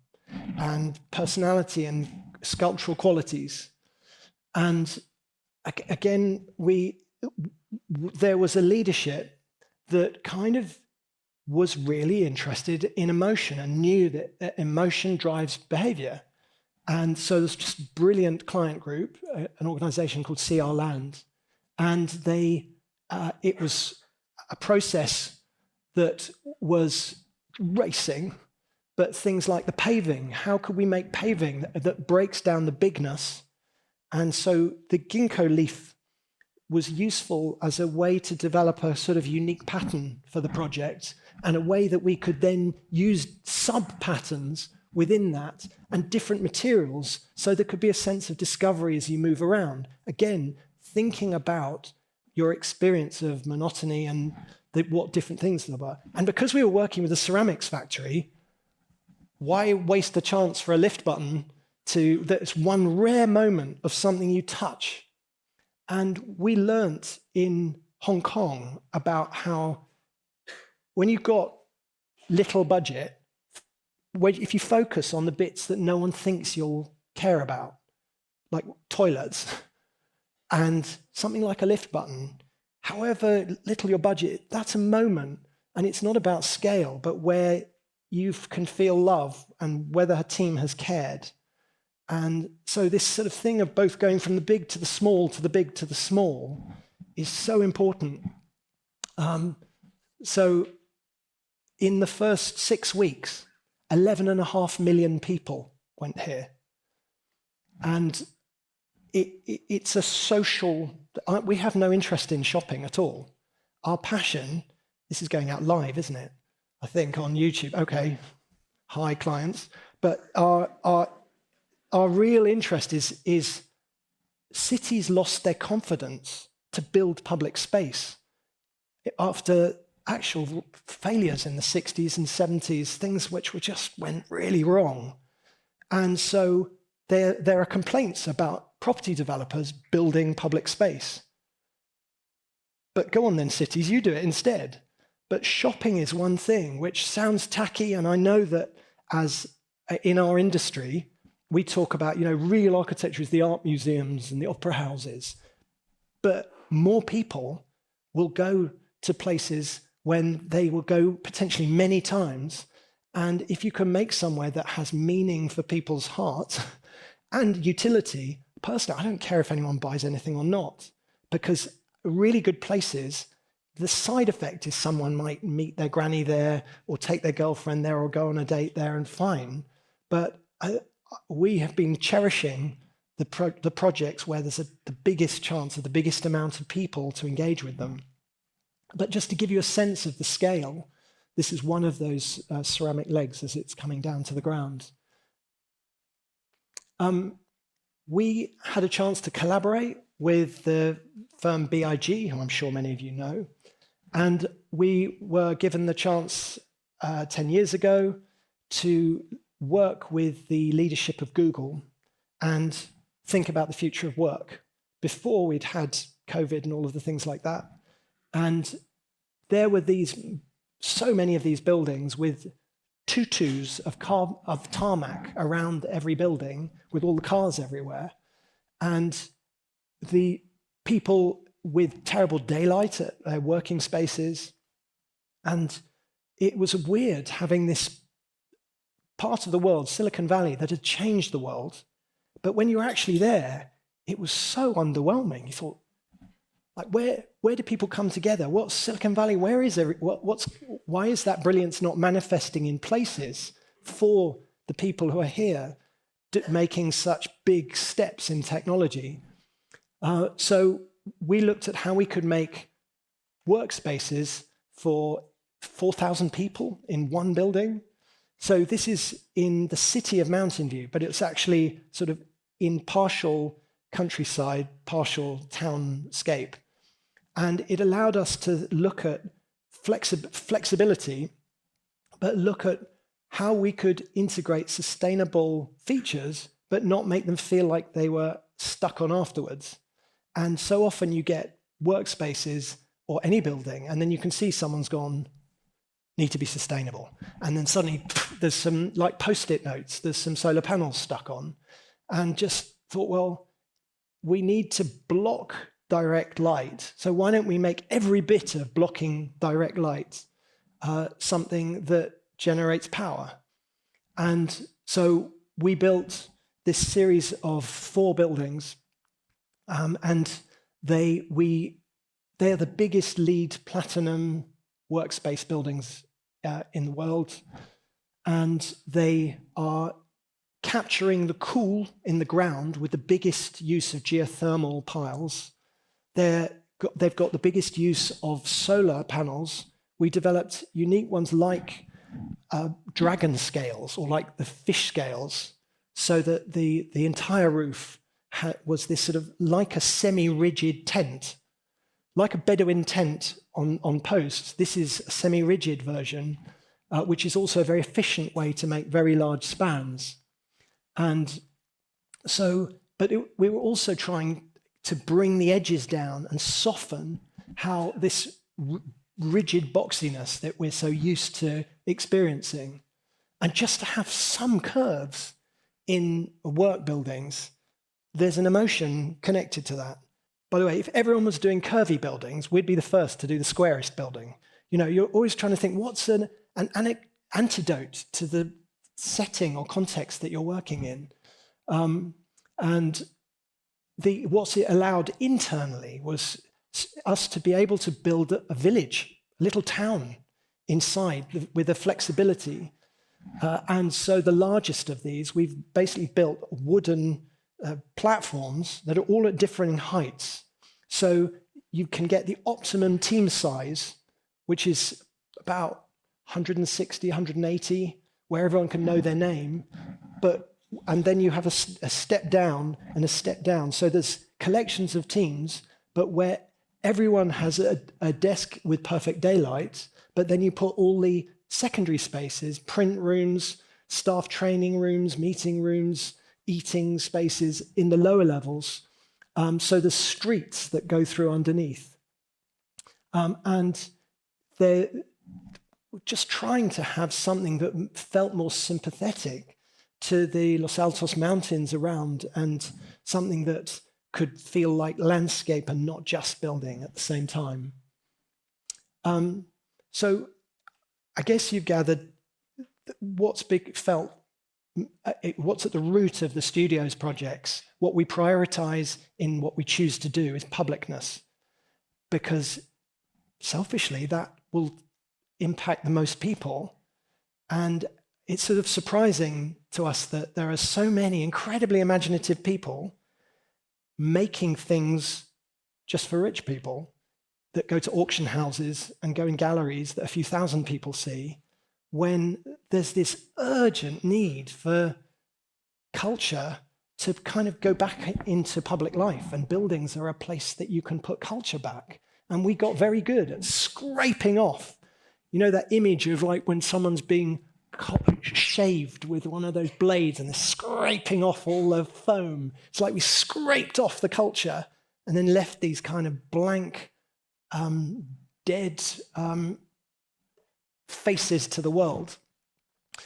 and personality and sculptural qualities. And again, there was a leadership that kind of was really interested in emotion and knew that emotion drives behavior. And so there's just a brilliant client group, an organization called CR Land. And it was a process that was racing, but things like the paving. How could we make paving that breaks down the bigness? And so the ginkgo leaf was useful as a way to develop a sort of unique pattern for the project and a way that we could then use sub-patterns within that and different materials so there could be a sense of discovery as you move around. Again, thinking about your experience of monotony and what different things are about. And because we were working with a ceramics factory, why waste a chance for a lift button that's one rare moment of something you touch. And we learnt in Hong Kong about how when you've got little budget, if you focus on the bits that no one thinks you'll care about, like toilets and something like a lift button, however little your budget, that's a moment. And it's not about scale, but where you can feel love and whether her team has cared. And so this sort of thing of both going from the big to the small to the big to the small is so important. So in the first 6 weeks, 11.5 million people went here. And it's a social, we have no interest in shopping at all. Our passion, this is going out live, isn't it? I think on YouTube, okay, hi clients. But our real interest is cities lost their confidence to build public space after actual failures in the 60s and 70s, things which just went really wrong. And so there are complaints about property developers building public space. But go on then, cities, you do it instead. But shopping is one thing which sounds tacky, and I know that as in our industry, we talk about, real architecture is the art museums and the opera houses. But more people will go to places when they will go potentially many times. And if you can make somewhere that has meaning for people's hearts and utility, personally, I don't care if anyone buys anything or not, because really good places, the side effect is someone might meet their granny there or take their girlfriend there or go on a date there and fine. But we have been cherishing the projects where there's the biggest chance of the biggest amount of people to engage with them. But just to give you a sense of the scale, this is one of those ceramic legs as it's coming down to the ground. We had a chance to collaborate with the firm BIG, who I'm sure many of you know, and we were given the chance 10 years ago to work with the leadership of Google and think about the future of work before we'd had COVID and all of the things like that. And there were so many of these buildings with tutus of tarmac around every building with all the cars everywhere. And the people with terrible daylight at their working spaces. And it was weird having this part of the world, Silicon Valley, that had changed the world. But when you were actually there, it was so underwhelming. You thought, like, where do people come together? What's Silicon Valley? Where is why is that brilliance not manifesting in places for the people who are here making such big steps in technology? So we looked at how we could make workspaces for 4,000 people in one building. So this is in the city of Mountain View, but it's actually sort of in partial countryside, partial townscape. And it allowed us to look at flexibility, but look at how we could integrate sustainable features, but not make them feel like they were stuck on afterwards. And so often you get workspaces or any building, and then you can see someone's gone, need to be sustainable. And then suddenly there's some like post-it notes, there's some solar panels stuck on, and just thought, well, we need to block direct light. So why don't we make every bit of blocking direct light something that generates power? And so we built this series of 4 buildings, and they are the biggest LEED Platinum workspace buildings in the world, and they are capturing the cool in the ground with the biggest use of geothermal piles. They've got the biggest use of solar panels. We developed unique ones like dragon scales or like the fish scales, so that the entire roof was this sort of like a semi-rigid tent, like a Bedouin tent on posts. This is a semi-rigid version, which is also a very efficient way to make very large spans. And We were also trying to bring the edges down and soften how this rigid boxiness that we're so used to experiencing, and just to have some curves in work buildings. There's an emotion connected to that. By the way, if everyone was doing curvy buildings, we'd be the first to do the squarest building. You're always trying to think, what's an antidote to the setting or context that you're working in? What it allowed internally was us to be able to build a village, a little town inside with a flexibility. And so the largest of these, we've basically built wooden platforms that are all at differing heights. So you can get the optimum team size, which is about 160, 180, where everyone can know their name. And then you have a step down and a step down. So there's collections of teams, but where everyone has a desk with perfect daylight, but then you put all the secondary spaces, print rooms, staff training rooms, meeting rooms, eating spaces in the lower levels. So the streets that go through underneath. And they're just trying to have something that felt more sympathetic to the Los Altos Mountains around, and something that could feel like landscape and not just building at the same time. So I guess you've gathered what's at the root of the studio's projects. What we prioritize in what we choose to do is publicness, because selfishly that will impact the most people. And it's sort of surprising to us that there are so many incredibly imaginative people making things just for rich people that go to auction houses and go in galleries that a few thousand people see, when there's this urgent need for culture to kind of go back into public life, and buildings are a place that you can put culture back. And we got very good at scraping off, that image of like when someone's being shaved with one of those blades and they're scraping off all the foam. It's like we scraped off the culture and then left these kind of blank, dead faces to the world.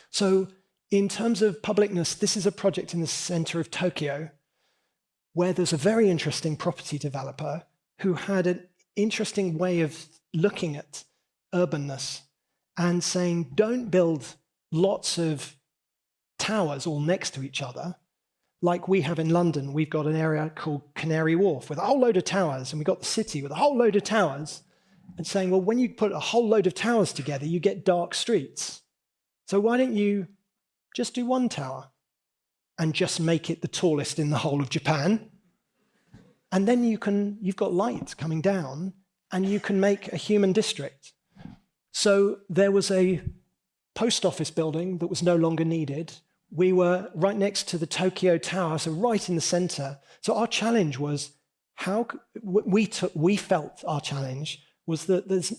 So in terms of publicness, this is a project in the center of Tokyo where there's a very interesting property developer who had an interesting way of looking at urbanness and saying, don't build lots of towers all next to each other. Like we have in London, we've got an area called Canary Wharf with a whole load of towers, and we've got the city with a whole load of towers, and saying, well, when you put a whole load of towers together, you get dark streets. So why don't you just do one tower and just make it the tallest in the whole of Japan? And then you've got light coming down, and you can make a human district. So there was a post office building that was no longer needed. We were right next to the Tokyo Tower, so right in the center. So our challenge was we felt our challenge was that there's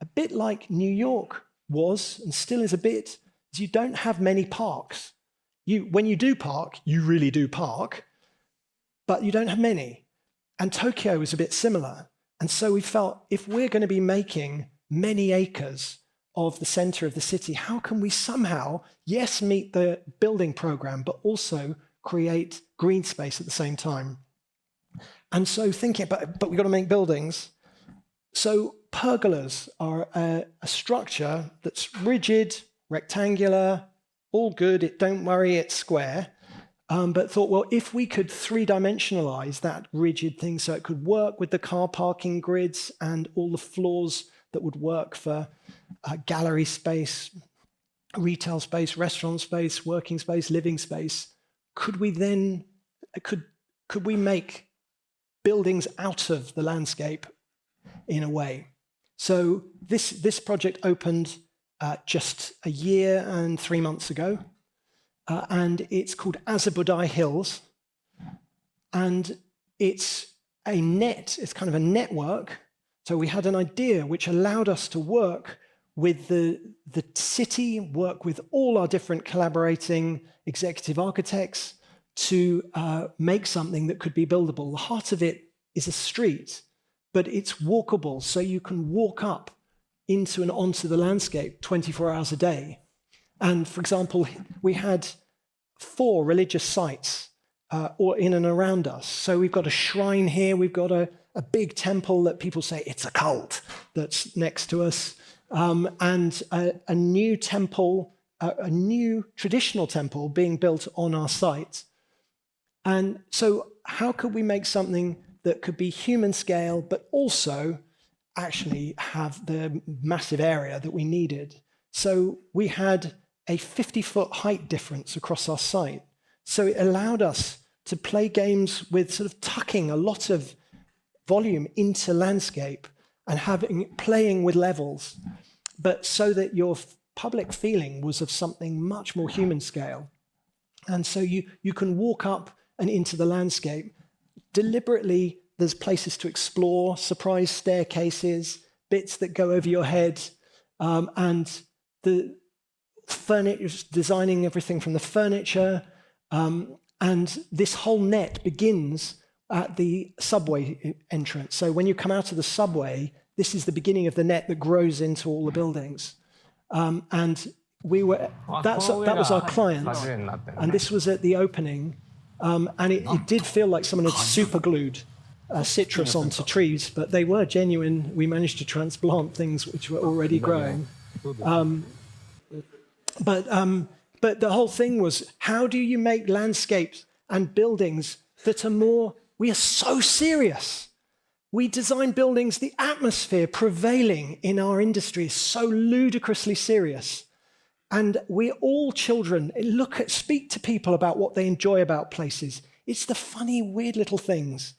a bit like New York was and still is a bit, is you don't have many parks. When you do park, you really do park, but you don't have many. And Tokyo is a bit similar. And so we felt if we're going to be making many acres of the center of the city, how can we somehow, yes, meet the building program, but also create green space at the same time? And so thinking, but we've got to make buildings. So pergolas are a structure that's rigid, rectangular, all good, don't worry, it's square. But thought, well, if we could three-dimensionalize that rigid thing so it could work with the car parking grids and all the floors that would work for gallery space, retail space, restaurant space, working space, living space, could we make buildings out of the landscape in a way? So this project opened just a year and 3 months ago, and it's called Azabudai Hills, and it's kind of a network. So we had an idea which allowed us to work with the city, work with all our different collaborating executive architects, to make something that could be buildable. The heart of it is a street, but it's walkable, so you can walk up into and onto the landscape 24 hours a day. And for example, we had 4 religious sites or in and around us. So we've got a shrine here, we've got a big temple that people say it's a cult that's next to us, and a new temple, a new traditional temple being built on our site. And so how could we make something that could be human scale, but also actually have the massive area that we needed? So we had a 50-foot height difference across our site. So it allowed us to play games with sort of tucking a lot of volume into landscape and playing with levels, but so that your public feeling was of something much more human scale. And so you can walk up and into the landscape. Deliberately, there's places to explore, surprise staircases, bits that go over your head, and the furniture, designing everything from the furniture. And this whole net begins at the subway entrance. So when you come out of the subway, this is the beginning of the net that grows into all the buildings. And that was our client, and this was at the opening. And it did feel like someone had super glued citrus onto trees, but they were genuine. We managed to transplant things which were already growing. But the whole thing was, how do you make landscapes and buildings that are more, we are so serious. We design buildings, the atmosphere prevailing in our industry is so ludicrously serious. And we're all children. Speak to people about what they enjoy about places. It's the funny, weird little things.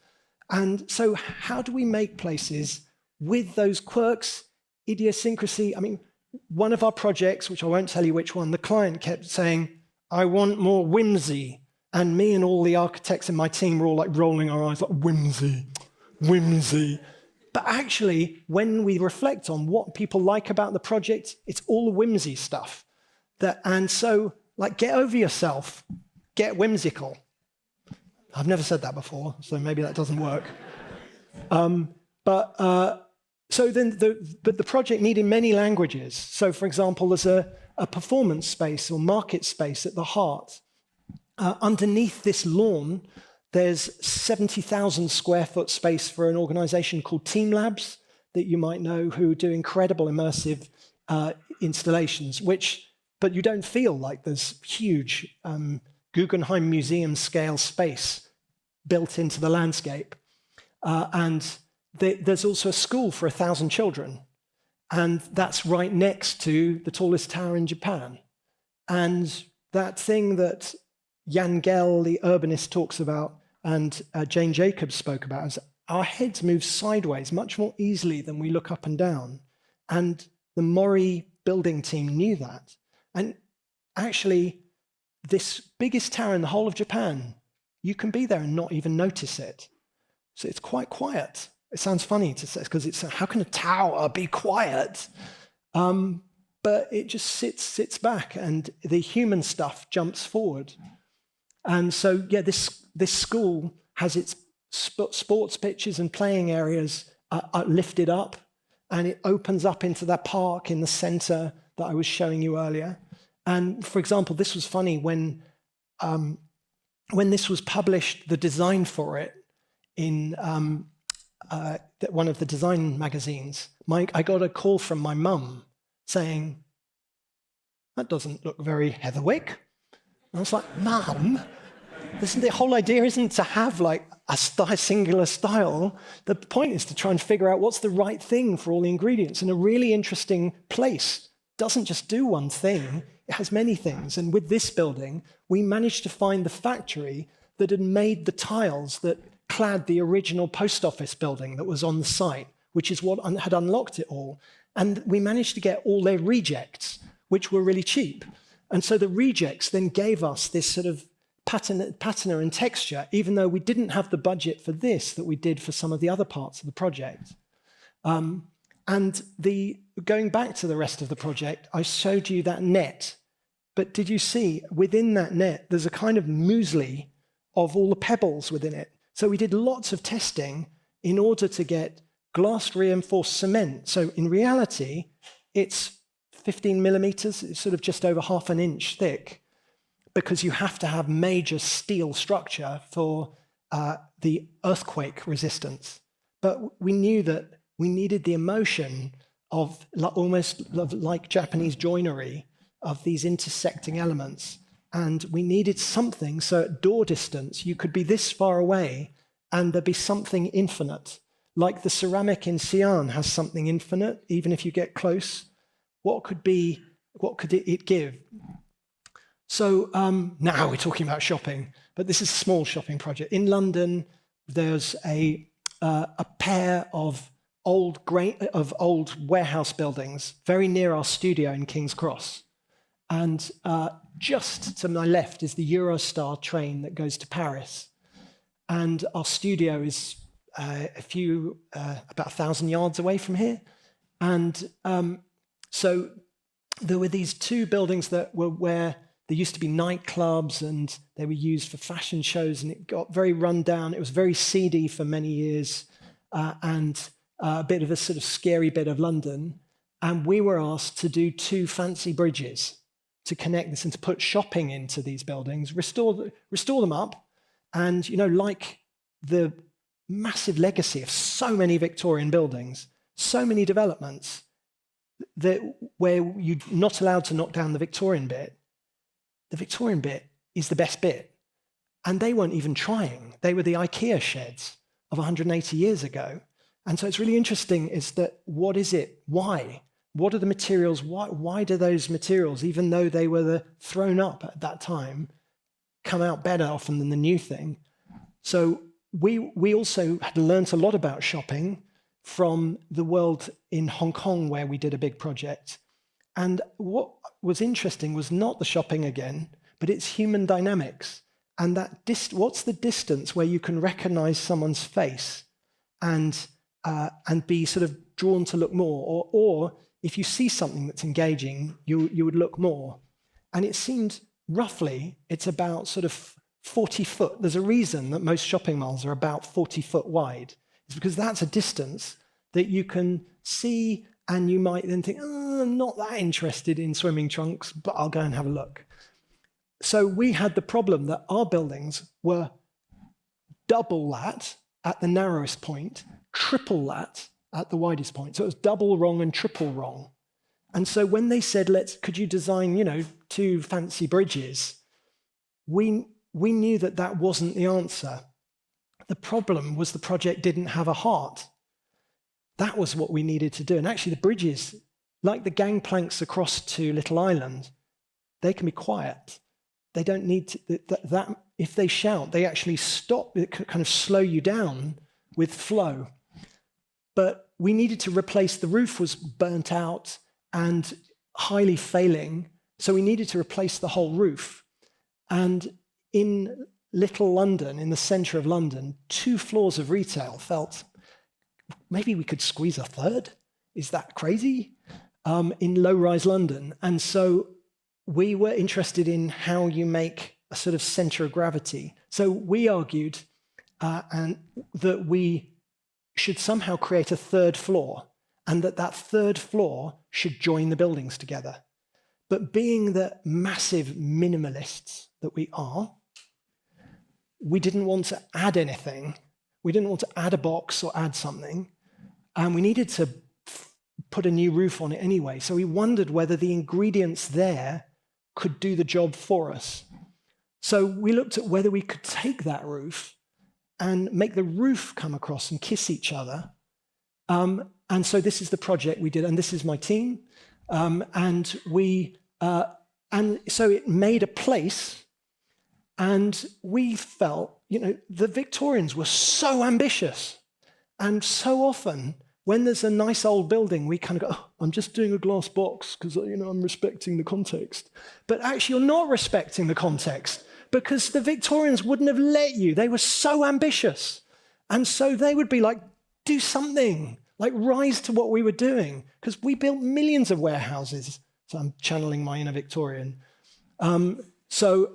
And so how do we make places with those quirks, idiosyncrasy? I mean, one of our projects, which I won't tell you which one, the client kept saying, I want more whimsy. And me and all the architects in my team were all like rolling our eyes like, whimsy, whimsy. But actually, when we reflect on what people like about the project, it's all the whimsy stuff. And so, like, get over yourself, get whimsical. I've never said that before, so maybe that doesn't work. But the project needed many languages. So, for example, there's a performance space or market space at the heart. Underneath this lawn, there's 70,000 square foot space for an organization called Team Labs that you might know, who do incredible immersive installations, but you don't feel like there's huge Guggenheim Museum scale space built into the landscape. And there's also a school for 1,000 children. And that's right next to the tallest tower in Japan. And that thing that Jan Gehl, the urbanist, talks about, and Jane Jacobs spoke about, is our heads move sideways much more easily than we look up and down. And the Mori building team knew that. And actually, this biggest tower in the whole of Japan, you can be there and not even notice it. So it's quite quiet. It sounds funny to say, because it's, how can a tower be quiet? But it just sits back, and the human stuff jumps forward. And so, yeah, this school has its sports pitches and playing areas are lifted up, and it opens up into that park in the center that I was showing you earlier. And for example, this was funny when this was published, the design for it in one of the design magazines. I got a call from my mum saying, "That doesn't look very Heatherwick." And I was like, "Mum, the whole idea isn't to have like a singular style. The point is to try and figure out what's the right thing for all the ingredients. And a really interesting place doesn't just do one thing, it has many things. And with this building, we managed to find the factory that had made the tiles that clad the original post office building that was on the site, which is what had unlocked it all. And we managed to get all their rejects, which were really cheap. And so the rejects then gave us this sort of patina and texture, even though we didn't have the budget for this that we did for some of the other parts of the project. And going back to the rest of the project, I showed you that net. But did you see, within that net, there's a kind of muesli of all the pebbles within it. So we did lots of testing in order to get glass reinforced cement. So in reality, it's 15 millimeters, it's sort of just over half an inch thick, because you have to have major steel structure for the earthquake resistance. But we knew that we needed the emotion of almost like Japanese joinery of these intersecting elements. And we needed something so at door distance, you could be this far away and there'd be something infinite. Like the ceramic in Xi'an has something infinite, even if you get close. What could it give? So now we're talking about shopping, but this is a small shopping project. In London, there's a pair of old warehouse buildings very near our studio in King's Cross. And just to my left is the Eurostar train that goes to Paris. And our studio is about 1,000 yards away from here. And so there were these two buildings that were where there used to be nightclubs and they were used for fashion shows, and it got very run down. It was very seedy for many years and a bit of a sort of scary bit of London. And we were asked to do 2 fancy bridges to connect this and to put shopping into these buildings, restore them up. And, you know, like the massive legacy of so many Victorian buildings, so many developments, that where you're not allowed to knock down the Victorian bit is the best bit. And they weren't even trying. They were the IKEA sheds of 180 years ago. And so it's really interesting is that what is it? Why? What are the materials? Why do those materials, even though they were thrown up at that time, come out better often than the new thing? So we also had learnt a lot about shopping from the world in Hong Kong, where we did a big project. And what was interesting was not the shopping again, but it's human dynamics. And that what's the distance where you can recognize someone's face and be sort of drawn to look more, or if you see something that's engaging, you would look more. And it seemed roughly, it's about sort of 40 foot. There's a reason that most shopping malls are about 40 foot wide. It's because that's a distance that you can see, and you might then think, oh, I'm not that interested in swimming trunks, but I'll go and have a look. So we had the problem that our buildings were double that at the narrowest point, triple that at the widest point. So it was double wrong and triple wrong. And so when they said, could you design, 2 fancy bridges, we knew that that wasn't the answer. The problem was the project didn't have a heart. That was what we needed to do. And actually the bridges, like the gangplanks across to Little Island, they can be quiet. They don't need to, if they shout, they actually stop, it kind of slow you down with flow. But we needed to replace, the roof was burnt out and highly failing, so we needed to replace the whole roof. And in Little London, in the centre of London, 2 floors of retail felt, maybe we could squeeze a third? Is that crazy? In low-rise London. And so we were interested in how you make a sort of centre of gravity. So we argued that we should somehow create a 3rd floor, and that 3rd floor should join the buildings together. But being the massive minimalists that we are, we didn't want to add anything. We didn't want to add a box or add something. And we needed to put a new roof on it anyway. So we wondered whether the ingredients there could do the job for us. So we looked at whether we could take that roof and make the roof come across and kiss each other. And so this is the project we did, and this is my team. And so it made a place, and we felt, the Victorians were so ambitious. And so often, when there's a nice old building, we kind of go, oh, I'm just doing a glass box because, I'm respecting the context. But actually, you're not respecting the context, because the Victorians wouldn't have let you. They were so ambitious. And so they would be like, do something, like rise to what we were doing, because we built millions of warehouses. So I'm channeling my inner Victorian. So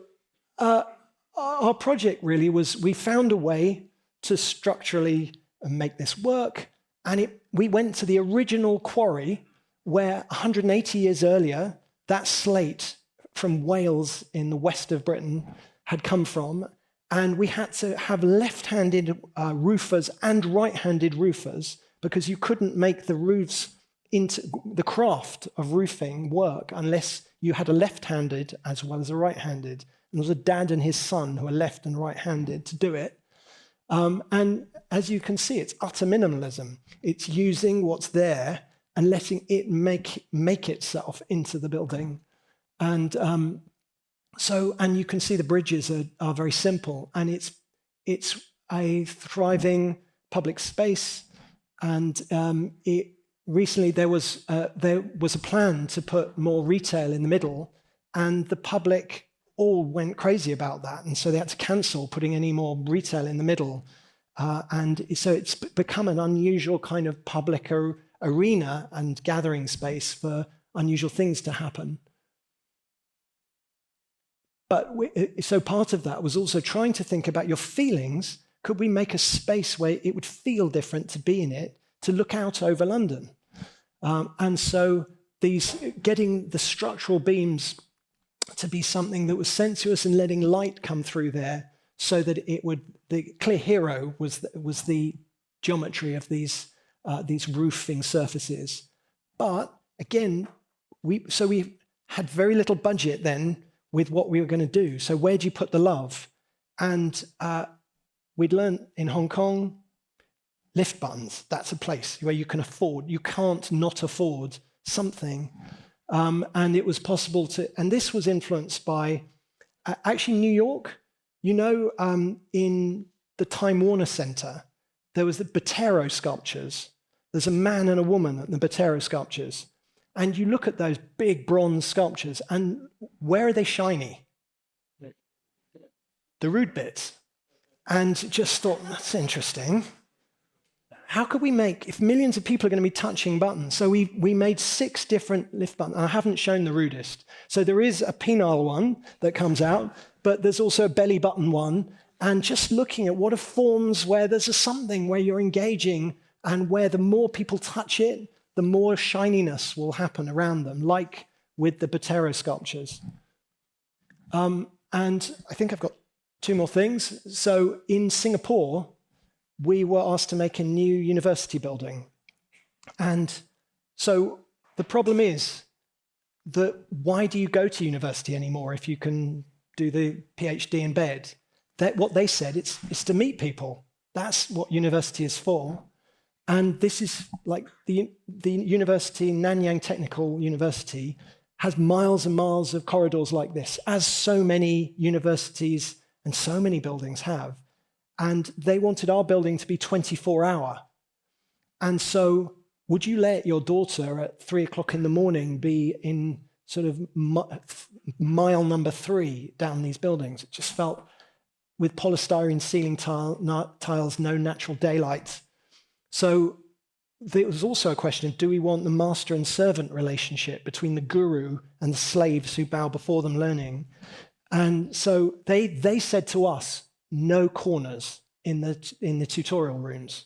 our project really was, we found a way to structurally make this work, and we went to the original quarry where 180 years earlier, that slate from Wales in the west of Britain had come from, and we had to have left-handed roofers and right-handed roofers because you couldn't make the roofs into the craft of roofing work unless you had a left-handed as well as a right-handed. And there was a dad and his son who were left and right-handed to do it. And as you can see, it's utter minimalism. It's using what's there and letting it make itself into the building. And and you can see the bridges are very simple, and it's a thriving public space. And recently there was a plan to put more retail in the middle, and the public all went crazy about that, and so they had to cancel putting any more retail in the middle. And so it's become an unusual kind of public arena and gathering space for unusual things to happen. But so part of that was also trying to think about your feelings. Could we make a space where it would feel different to be in it, to look out over London? And so getting the structural beams to be something that was sensuous and letting light come through there, so that the clear hero was the geometry of these roofing surfaces. But again, we had very little budget then with what we were going to do. So where do you put the love? And we'd learned in Hong Kong, lift buttons. That's a place where you can't not afford something. And it was possible to, and this was influenced by, actually New York, in the Time Warner Center, there was the Botero sculptures. There's a man and a woman at the Botero sculptures. And you look at those big bronze sculptures, and where are they shiny? The root bits. And just thought, that's interesting. How could we if millions of people are going to be touching buttons? So we made 6 different lift buttons. I haven't shown the rudest. So there is a penile one that comes out, but there's also a belly button one. And just looking at what are forms where there's something where you're engaging, and where the more people touch it, the more shininess will happen around them, like with the Botero sculptures. And I think I've got 2 more things. So in Singapore, we were asked to make a new university building. And so the problem is that why do you go to university anymore if you can do the PhD in bed? What they said, it's to meet people. That's what university is for. And this is like the university, Nanyang Technical University, has miles and miles of corridors like this, as so many universities and so many buildings have. And they wanted our building to be 24-hour. And so would you let your daughter at 3 o'clock in the morning be in sort of mile number 3 down these buildings? It just felt, with polystyrene ceiling tiles, no natural daylight. So there was also a question of, do we want the master and servant relationship between the guru and the slaves who bow before them learning? And so they said to us, no corners in the tutorial rooms.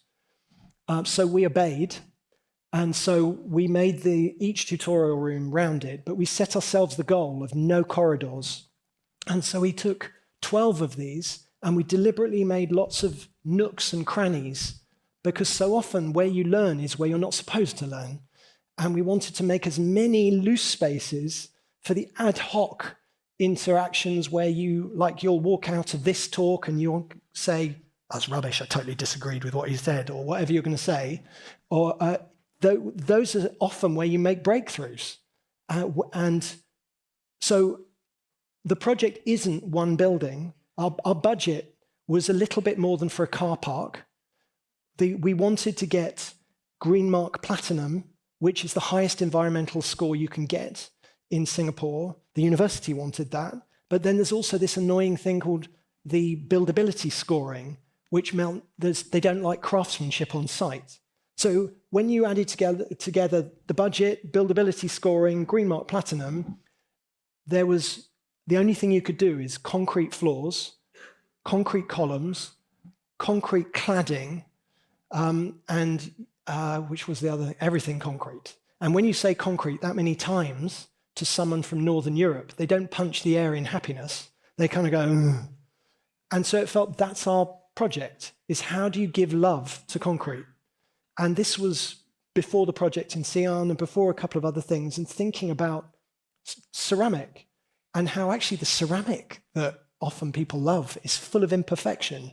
So we obeyed. And so we made each tutorial room rounded, but we set ourselves the goal of no corridors. And so we took 12 of these, and we deliberately made lots of nooks and crannies, because so often where you learn is where you're not supposed to learn. And we wanted to make as many loose spaces for the ad hoc interactions where you'll walk out of this talk and you'll say, that's rubbish, I totally disagreed with what he said, or whatever you're going to say. Or those are often where you make breakthroughs. And so the project isn't one building. Our budget was a little bit more than for a car park. We wanted to get Green Mark Platinum, which is the highest environmental score you can get in Singapore. The university wanted that. But then there's also this annoying thing called the buildability scoring, which meant they don't like craftsmanship on site. So when you added together the budget, buildability scoring, Green Mark Platinum, the only thing you could do is concrete floors, concrete columns, concrete cladding, and which was the other thing? Everything concrete. And when you say concrete that many times to someone from Northern Europe, they don't punch the air in happiness. They kind of go, ugh. And so it felt that's our project, is how do you give love to concrete? And this was before the project in Sion and before a couple of other things, and thinking about ceramic and how actually the ceramic that often people love is full of imperfection.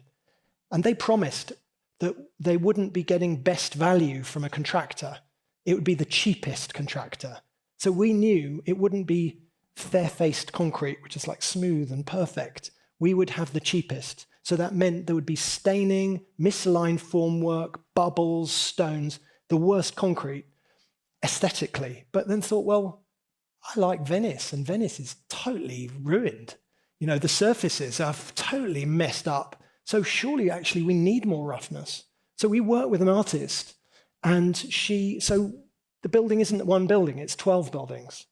And they promised that they wouldn't be getting best value from a contractor. It would be the cheapest contractor. So we knew it wouldn't be fair-faced concrete, which is like smooth and perfect. We would have the cheapest. So that meant there would be staining, misaligned formwork, bubbles, stones, the worst concrete aesthetically. But then thought, well, I like Venice, and Venice is totally ruined. You know, the surfaces are totally messed up. So surely actually we need more roughness. So we worked with an artist, and so the building isn't one building, it's 12 buildings.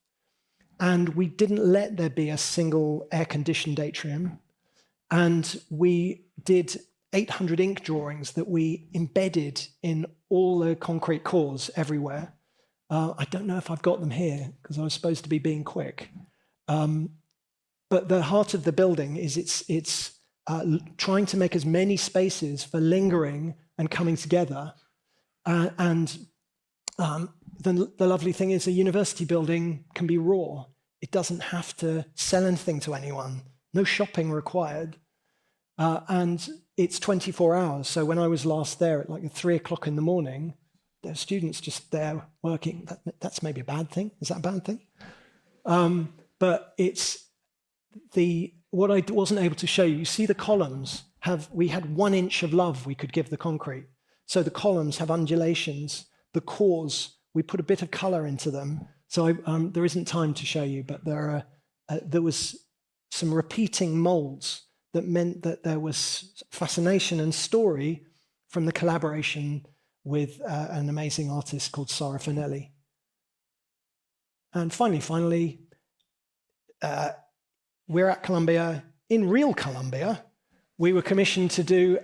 And we didn't let there be a single air-conditioned atrium. And we did 800 ink drawings that we embedded in all the concrete cores everywhere. I don't know if I've got them here, because I was supposed to be being quick. But the heart of the building is it's trying to make as many spaces for lingering and coming together. The lovely thing is a university building can be raw. It doesn't have to sell anything to anyone. No shopping required. And it's 24 hours. So when I was last there at like 3 o'clock in the morning, there are students just there working. That's maybe a bad thing. Is that a bad thing? But it's what I wasn't able to show you. You see the columns we had 1 inch of love we could give the concrete. So the columns have undulations. The cores, we put a bit of color into them. So there isn't time to show you, but there was some repeating molds that meant that there was fascination and story from the collaboration with an amazing artist called Sara Finelli. And finally, we're at Columbia. In real Columbia, we were commissioned to do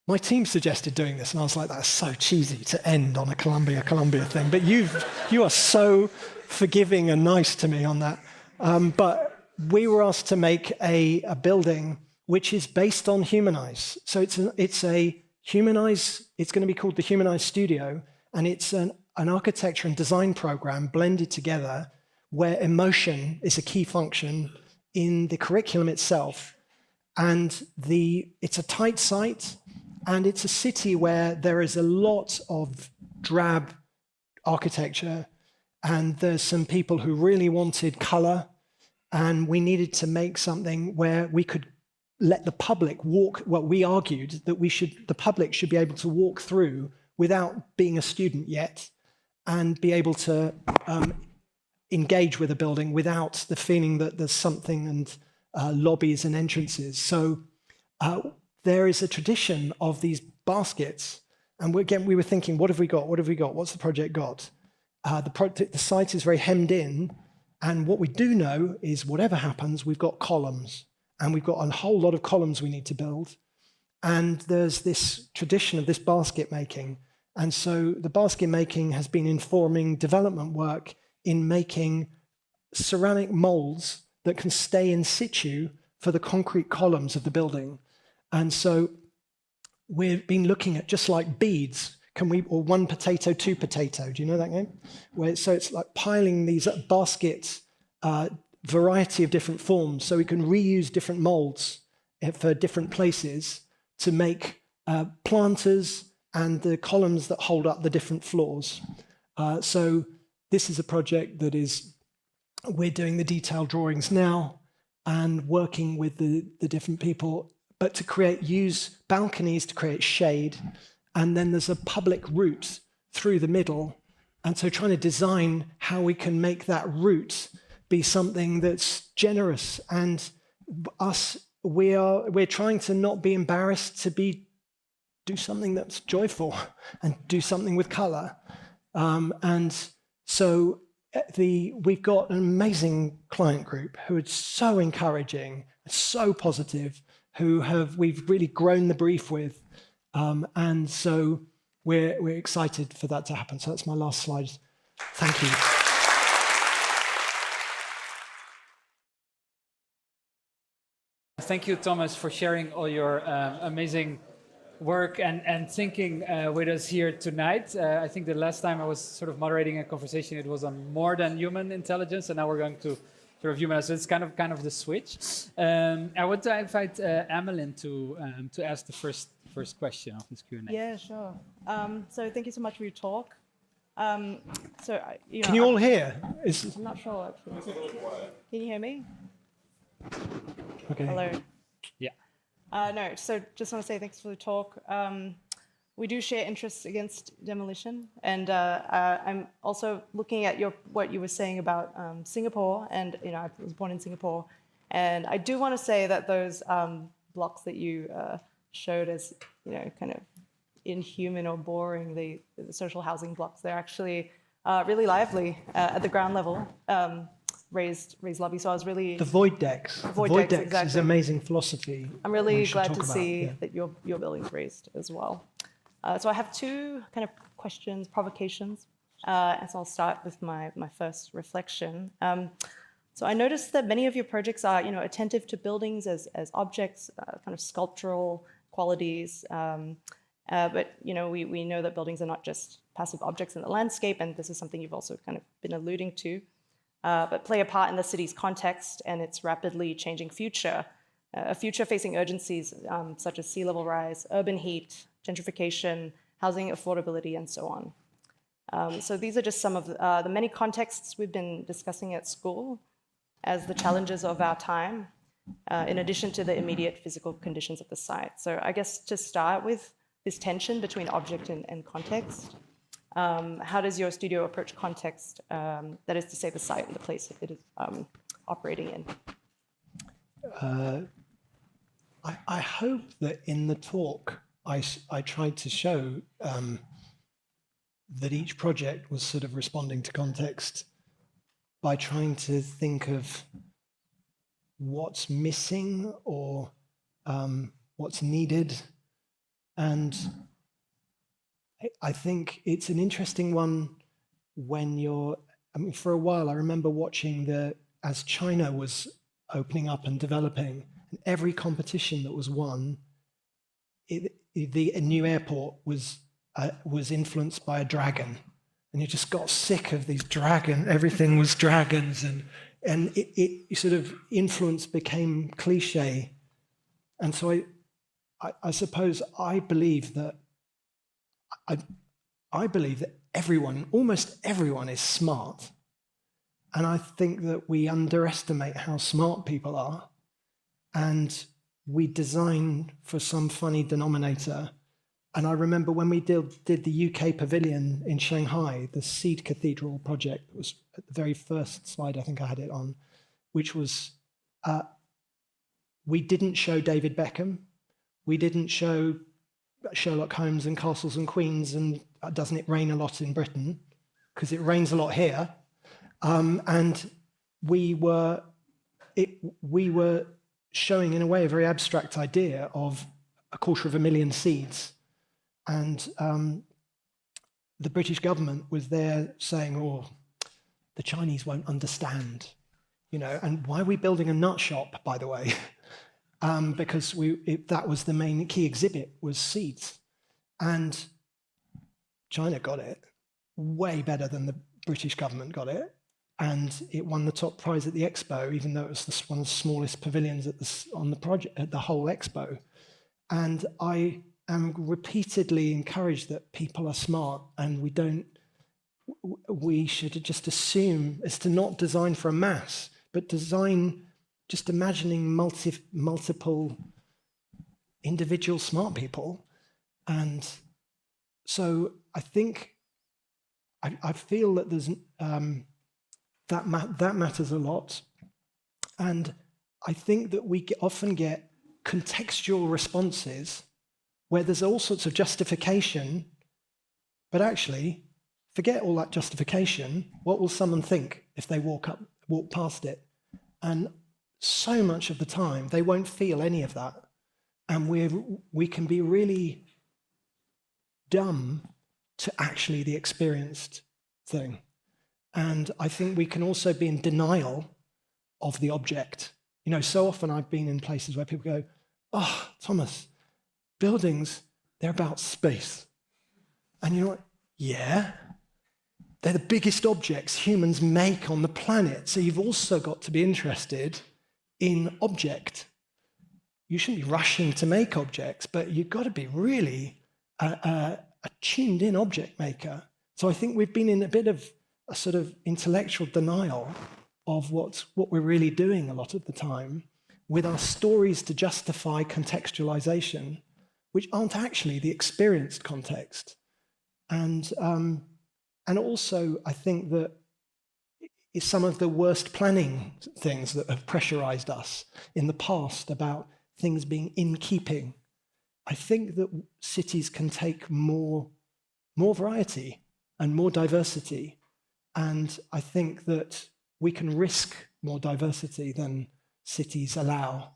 my team suggested doing this, and I was like, that's so cheesy to end on a Columbia thing. But you are so forgiving and nice to me on that. But we were asked to make a building which is based on Humanize. So it's a Humanize. It's going to be called the Humanize Studio, and it's an architecture and design program blended together, where emotion is a key function in the curriculum itself. And it's a tight site, and it's a city where there is a lot of drab architecture, and there's some people who really wanted color, and we needed to make something where we could let the public walk. Well, we argued that the public should be able to walk through without being a student yet, and be able to engage with a building without the feeling that there's something and lobbies and entrances. So there is a tradition of these baskets. And we were thinking, what have we got? What have we got? What's the project got? The site is very hemmed in. And what we do know is whatever happens, we've got columns. And we've got a whole lot of columns we need to build. And there's this tradition of this basket making. And so the basket making has been informing development work in making ceramic molds that can stay in situ for the concrete columns of the building. And so we've been looking at, just like beads, or 1 potato, 2 potato, do you know that game? So it's like piling these baskets, variety of different forms, so we can reuse different molds for different places to make planters and the columns that hold up the different floors. So this is a project that we're doing the detailed drawings now and working with the different people, but to use balconies to create shade. And then there's a public route through the middle. And so trying to design how we can make that route be something that's generous. And we're trying to not be embarrassed to do something that's joyful and do something with color. And so we've got an amazing client group who are so encouraging so positive, we've really grown the brief with. And so we're excited for that to happen. So that's my last slide. Thank you. Thank you, Thomas, for sharing all your amazing work and thinking with us here tonight. I think the last time I was sort of moderating a conversation, it was on more than human intelligence, and now we're going to sort of humanize. So it's kind of the switch. I want to invite Emmeline to ask the first question of this Q&A. Yeah, sure. So thank you so much for your talk. Can you all hear? I'm not sure actually. Can you hear me? Okay. Hello. Yeah. No, so just want to say thanks for the talk. We do share interests against demolition, and I'm also looking at what you were saying about Singapore, and I was born in Singapore, and I do want to say that those blocks that you showed as kind of inhuman or boring, the social housing blocks, they're actually really lively at the ground level. Raised lobby. So I was really the void decks. Void decks exactly. is amazing philosophy. I'm really glad to see that your building's raised as well. So I have two kind of questions, provocations, and so I'll start with my first reflection. So I noticed that many of your projects are attentive to buildings as objects, kind of sculptural qualities. But we know that buildings are not just passive objects in the landscape, and this is something you've also kind of been alluding to. But play a part in the city's context and its rapidly changing future, future-facing urgencies such as sea level rise, urban heat, gentrification, housing affordability, and so on. So these are just some of the many contexts we've been discussing at school as the challenges of our time, in addition to the immediate physical conditions of the site. So I guess to start with this tension between object and context, how does your studio approach context, that is to say the site and the place it is operating in? I hope that in the talk I tried to show that each project was sort of responding to context by trying to think of what's missing or what's needed. And I think it's an interesting one when for a while, I remember watching as China was opening up and developing, and every competition that was won, the new airport was influenced by a dragon. And you just got sick of these dragons, everything was dragons, and it sort of influence became cliche. And so I suppose I believe that almost everyone is smart. And I think that we underestimate how smart people are. And we design for some funny denominator. And I remember when we did the UK pavilion in Shanghai, the Seed Cathedral project, was at the very first slide, I think I had it on, which was, we didn't show David Beckham. We didn't show Sherlock Holmes and Castles and Queens and Doesn't It Rain a Lot in Britain? Because it rains a lot here. And we were showing, in a way, a very abstract idea of 250,000 seeds. And the British government was there saying, oh, the Chinese won't understand, and why are we building a nut shop, by the way? Because that was the main key exhibit, was seeds. And China got it way better than the British government got it. And it won the top prize at the expo, even though it was one of the smallest pavilions on the project, at the whole expo. And I am repeatedly encouraged that people are smart, and we should just assume is to not design for a mass, but design just imagining multiple individual smart people. And so I think, I feel that there's, that matters a lot. And I think that we often get contextual responses where there's all sorts of justification, but actually, forget all that justification. What will someone think if they walk past it? And so much of the time, they won't feel any of that. And we can be really dumb to actually the experienced thing. And I think we can also be in denial of the object. You know, so often I've been in places where people go, oh, Thomas, buildings, they're about space. And you're like, yeah, they're the biggest objects humans make on the planet. So you've also got to be interested in object. You shouldn't be rushing to make objects, but you've got to be really a tuned-in object maker. So I think we've been in a bit of a sort of intellectual denial of what we're really doing a lot of the time with our stories to justify contextualization, which aren't actually the experienced context. And also, I think that it's some of the worst planning things that have pressurized us in the past about things being in keeping. I think that cities can take more variety and more diversity. And I think that we can risk more diversity than cities allow.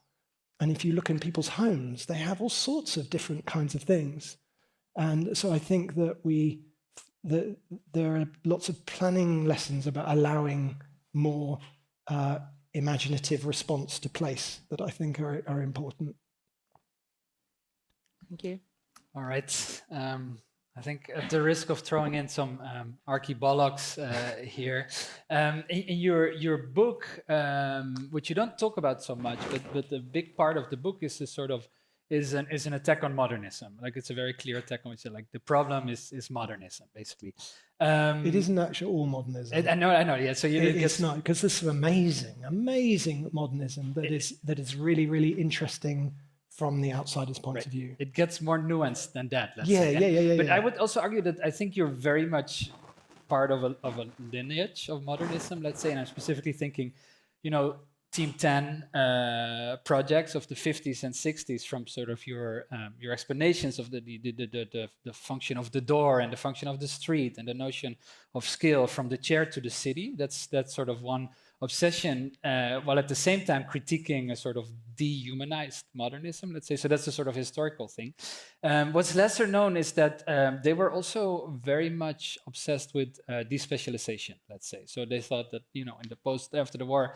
And if you look in people's homes, they have all sorts of different kinds of things. And so I think that there are lots of planning lessons about allowing more imaginative response to place that I think are important. Thank you. All right. I think at the risk of throwing in some archaeologies here, in your book, which you don't talk about so much, but a big part of the book is this sort of is an attack on modernism. Like it's a very clear attack on which like the problem is modernism, basically. It isn't actually all modernism. I know. Yeah. So it's not, because this is amazing modernism that is really, really interesting from the outsider's point of view. It gets more nuanced than that. Let's Yeah, say. yeah. But I would also argue that I think you're very much part of a lineage of modernism, let's say, and I'm specifically thinking, you know, Team 10 projects of the 50s and 60s from sort of your explanations of the function of the door and the function of the street and the notion of skill from the chair to the city. That's sort of one obsession, while at the same time critiquing a sort of dehumanized modernism, let's say. So that's a sort of historical thing. What's lesser known is that they were also very much obsessed with despecialization, let's say. So they thought that, you know, in the after the war,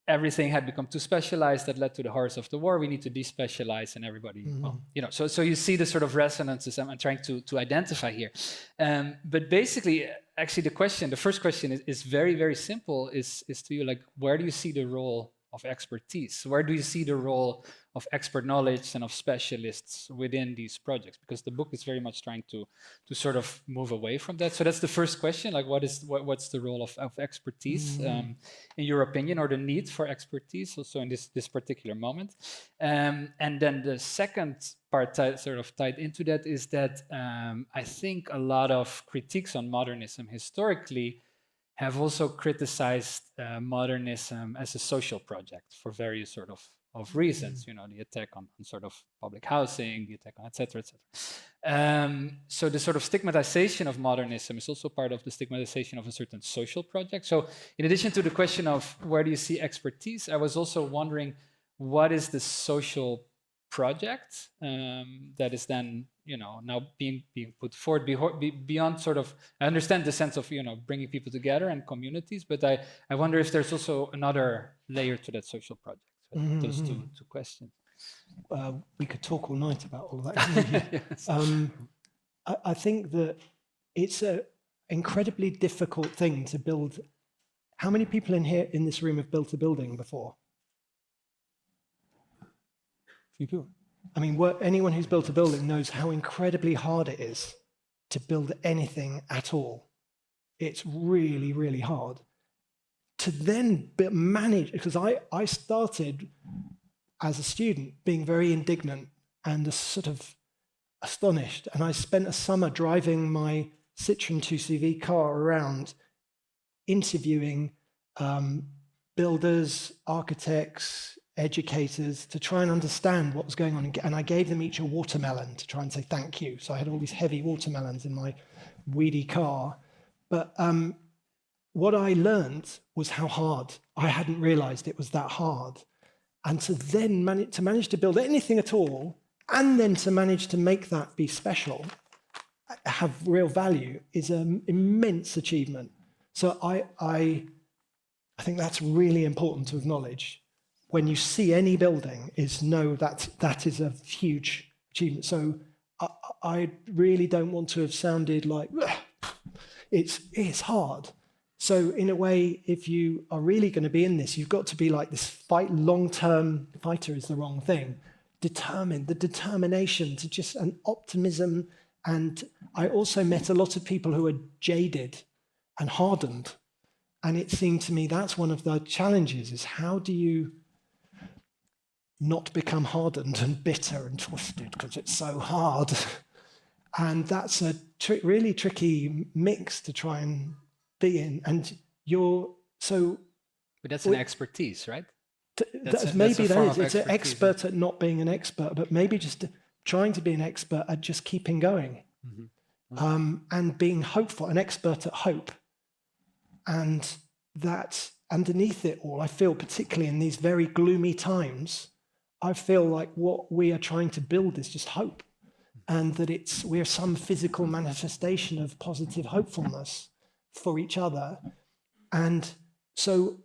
everything had become too specialized. That led to the horrors of the war. We need to despecialize, and everybody, well, you know. So you see the sort of resonances I'm trying to identify here. But basically, actually, the first question is very, very simple. Is to you, like, where do you see the role of expertise? Where do you see the role of expert knowledge and of specialists within these projects? Because the book is very much trying to sort of move away from that. So that's the first question, like what's the role of expertise in your opinion, or the need for expertise also in this particular moment? And then the second part sort of tied into that is that I think a lot of critiques on modernism historically have also criticized modernism as a social project for various sort of reasons, you know, the attack on sort of public housing, the attack on et cetera, et cetera. So the sort of stigmatization of modernism is also part of the stigmatization of a certain social project. So in addition to the question of where do you see expertise, I was also wondering, what is the social project that is then, you know, now being put forward beyond sort of, I understand the sense of, you know, bringing people together and communities, but I wonder if there's also another layer to that social project. So those two questions. We could talk all night about all that. Yes. I think that it's an incredibly difficult thing to build. How many people in this room have built a building before? Few people. I mean, anyone who's built a building knows how incredibly hard it is to build anything at all. It's really, really hard. To then manage, because I started as a student being very indignant and sort of astonished, and I spent a summer driving my Citroen 2CV car around interviewing builders, architects, educators to try and understand what was going on. And I gave them each a watermelon to try and say thank you. So I had all these heavy watermelons in my weedy car. But what I learned was how hard. I hadn't realized it was that hard. And to then manage to build anything at all, and then to manage to make that be special, have real value, is an immense achievement. So I think that's really important to acknowledge. When you see any building, is know that that is a huge achievement. So I really don't want to have sounded like, it's hard. So in a way, if you are really going to be in this, you've got to be like this long-term fighter is the wrong thing. Determined, the determination to just an optimism. And I also met a lot of people who are jaded and hardened. And it seemed to me that's one of the challenges, is how do you not become hardened and bitter and twisted because it's so hard. And that's a really tricky mix to try and be in. And but that's an expertise, right? Maybe that is. It's an expert at not being an expert, but maybe just trying to be an expert at just keeping going. And being hopeful, an expert at hope. And that underneath it all, I feel, particularly in these very gloomy times, I feel like what we are trying to build is just hope, and that we're some physical manifestation of positive hopefulness for each other. And so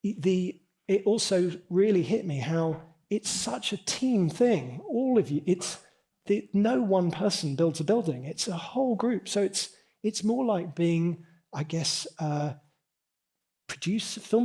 it also really hit me how it's such a team thing. All of you, no one person builds a building. It's a whole group. So it's more like being, I guess, film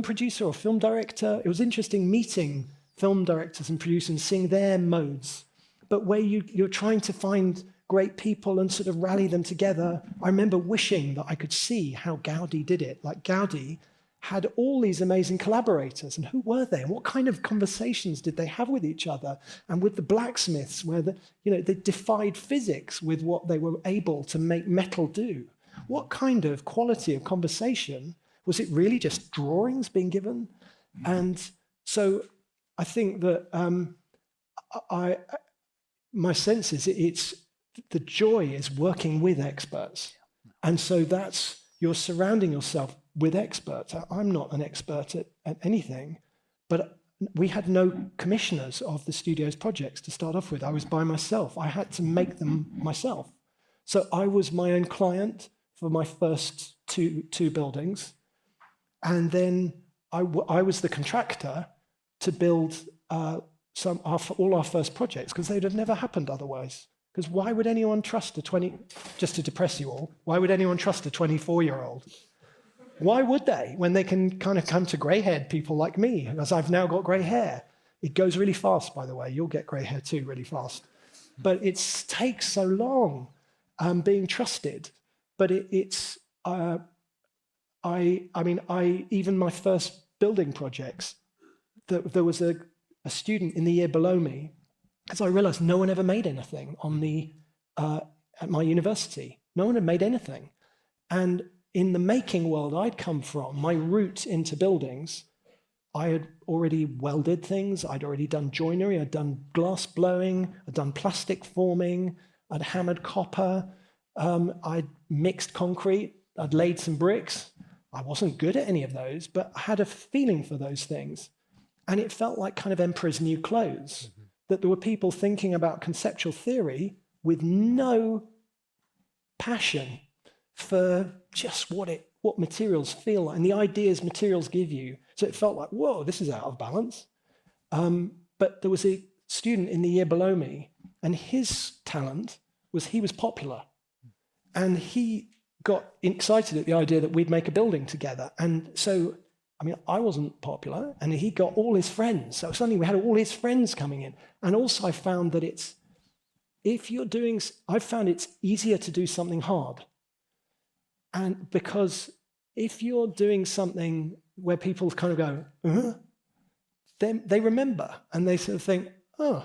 producer or film director. It was interesting meeting film directors and producers and seeing their modes, but where you're trying to find great people and sort of rally them together. I remember wishing that I could see how Gaudi did it. Like Gaudi had all these amazing collaborators, and who were they? And what kind of conversations did they have with each other? And with the blacksmiths, where they defied physics with what they were able to make metal do. What kind of quality of conversation? Was it really just drawings being given? And so I think that my sense is it's the joy is working with experts. And so you're surrounding yourself with experts. I'm not an expert at anything, but we had no commissioners of the studio's projects to start off with. I was by myself. I had to make them myself. So I was my own client for my first two buildings. And then I was the contractor to build all our first projects, because they'd have never happened otherwise. Because why would anyone trust just to depress you all, why would anyone trust a 24-year-old? Why would they, when they can kind of come to grey-haired people like me, as I've now got grey hair? It goes really fast, by the way. You'll get grey hair too really fast. But it takes so long being trusted. But even my first building projects, there was a student in the year below me, because I realized no one ever made anything at my university. No one had made anything. And in the making world I'd come from, my route into buildings, I had already welded things, I'd already done joinery, I'd done glass blowing, I'd done plastic forming, I'd hammered copper, I'd mixed concrete, I'd laid some bricks. I wasn't good at any of those, but I had a feeling for those things. And it felt like kind of emperor's new clothes, that there were people thinking about conceptual theory with no passion for just what materials feel like and the ideas materials give you. So it felt like, whoa, this is out of balance. But there was a student in the year below me, and his talent was he was popular. And he got excited at the idea that we'd make a building together. And so, I wasn't popular, and he got all his friends. So suddenly we had all his friends coming in. And also I found that I found it's easier to do something hard. And because if you're doing something where people kind of go, then they remember, and they sort of think, oh,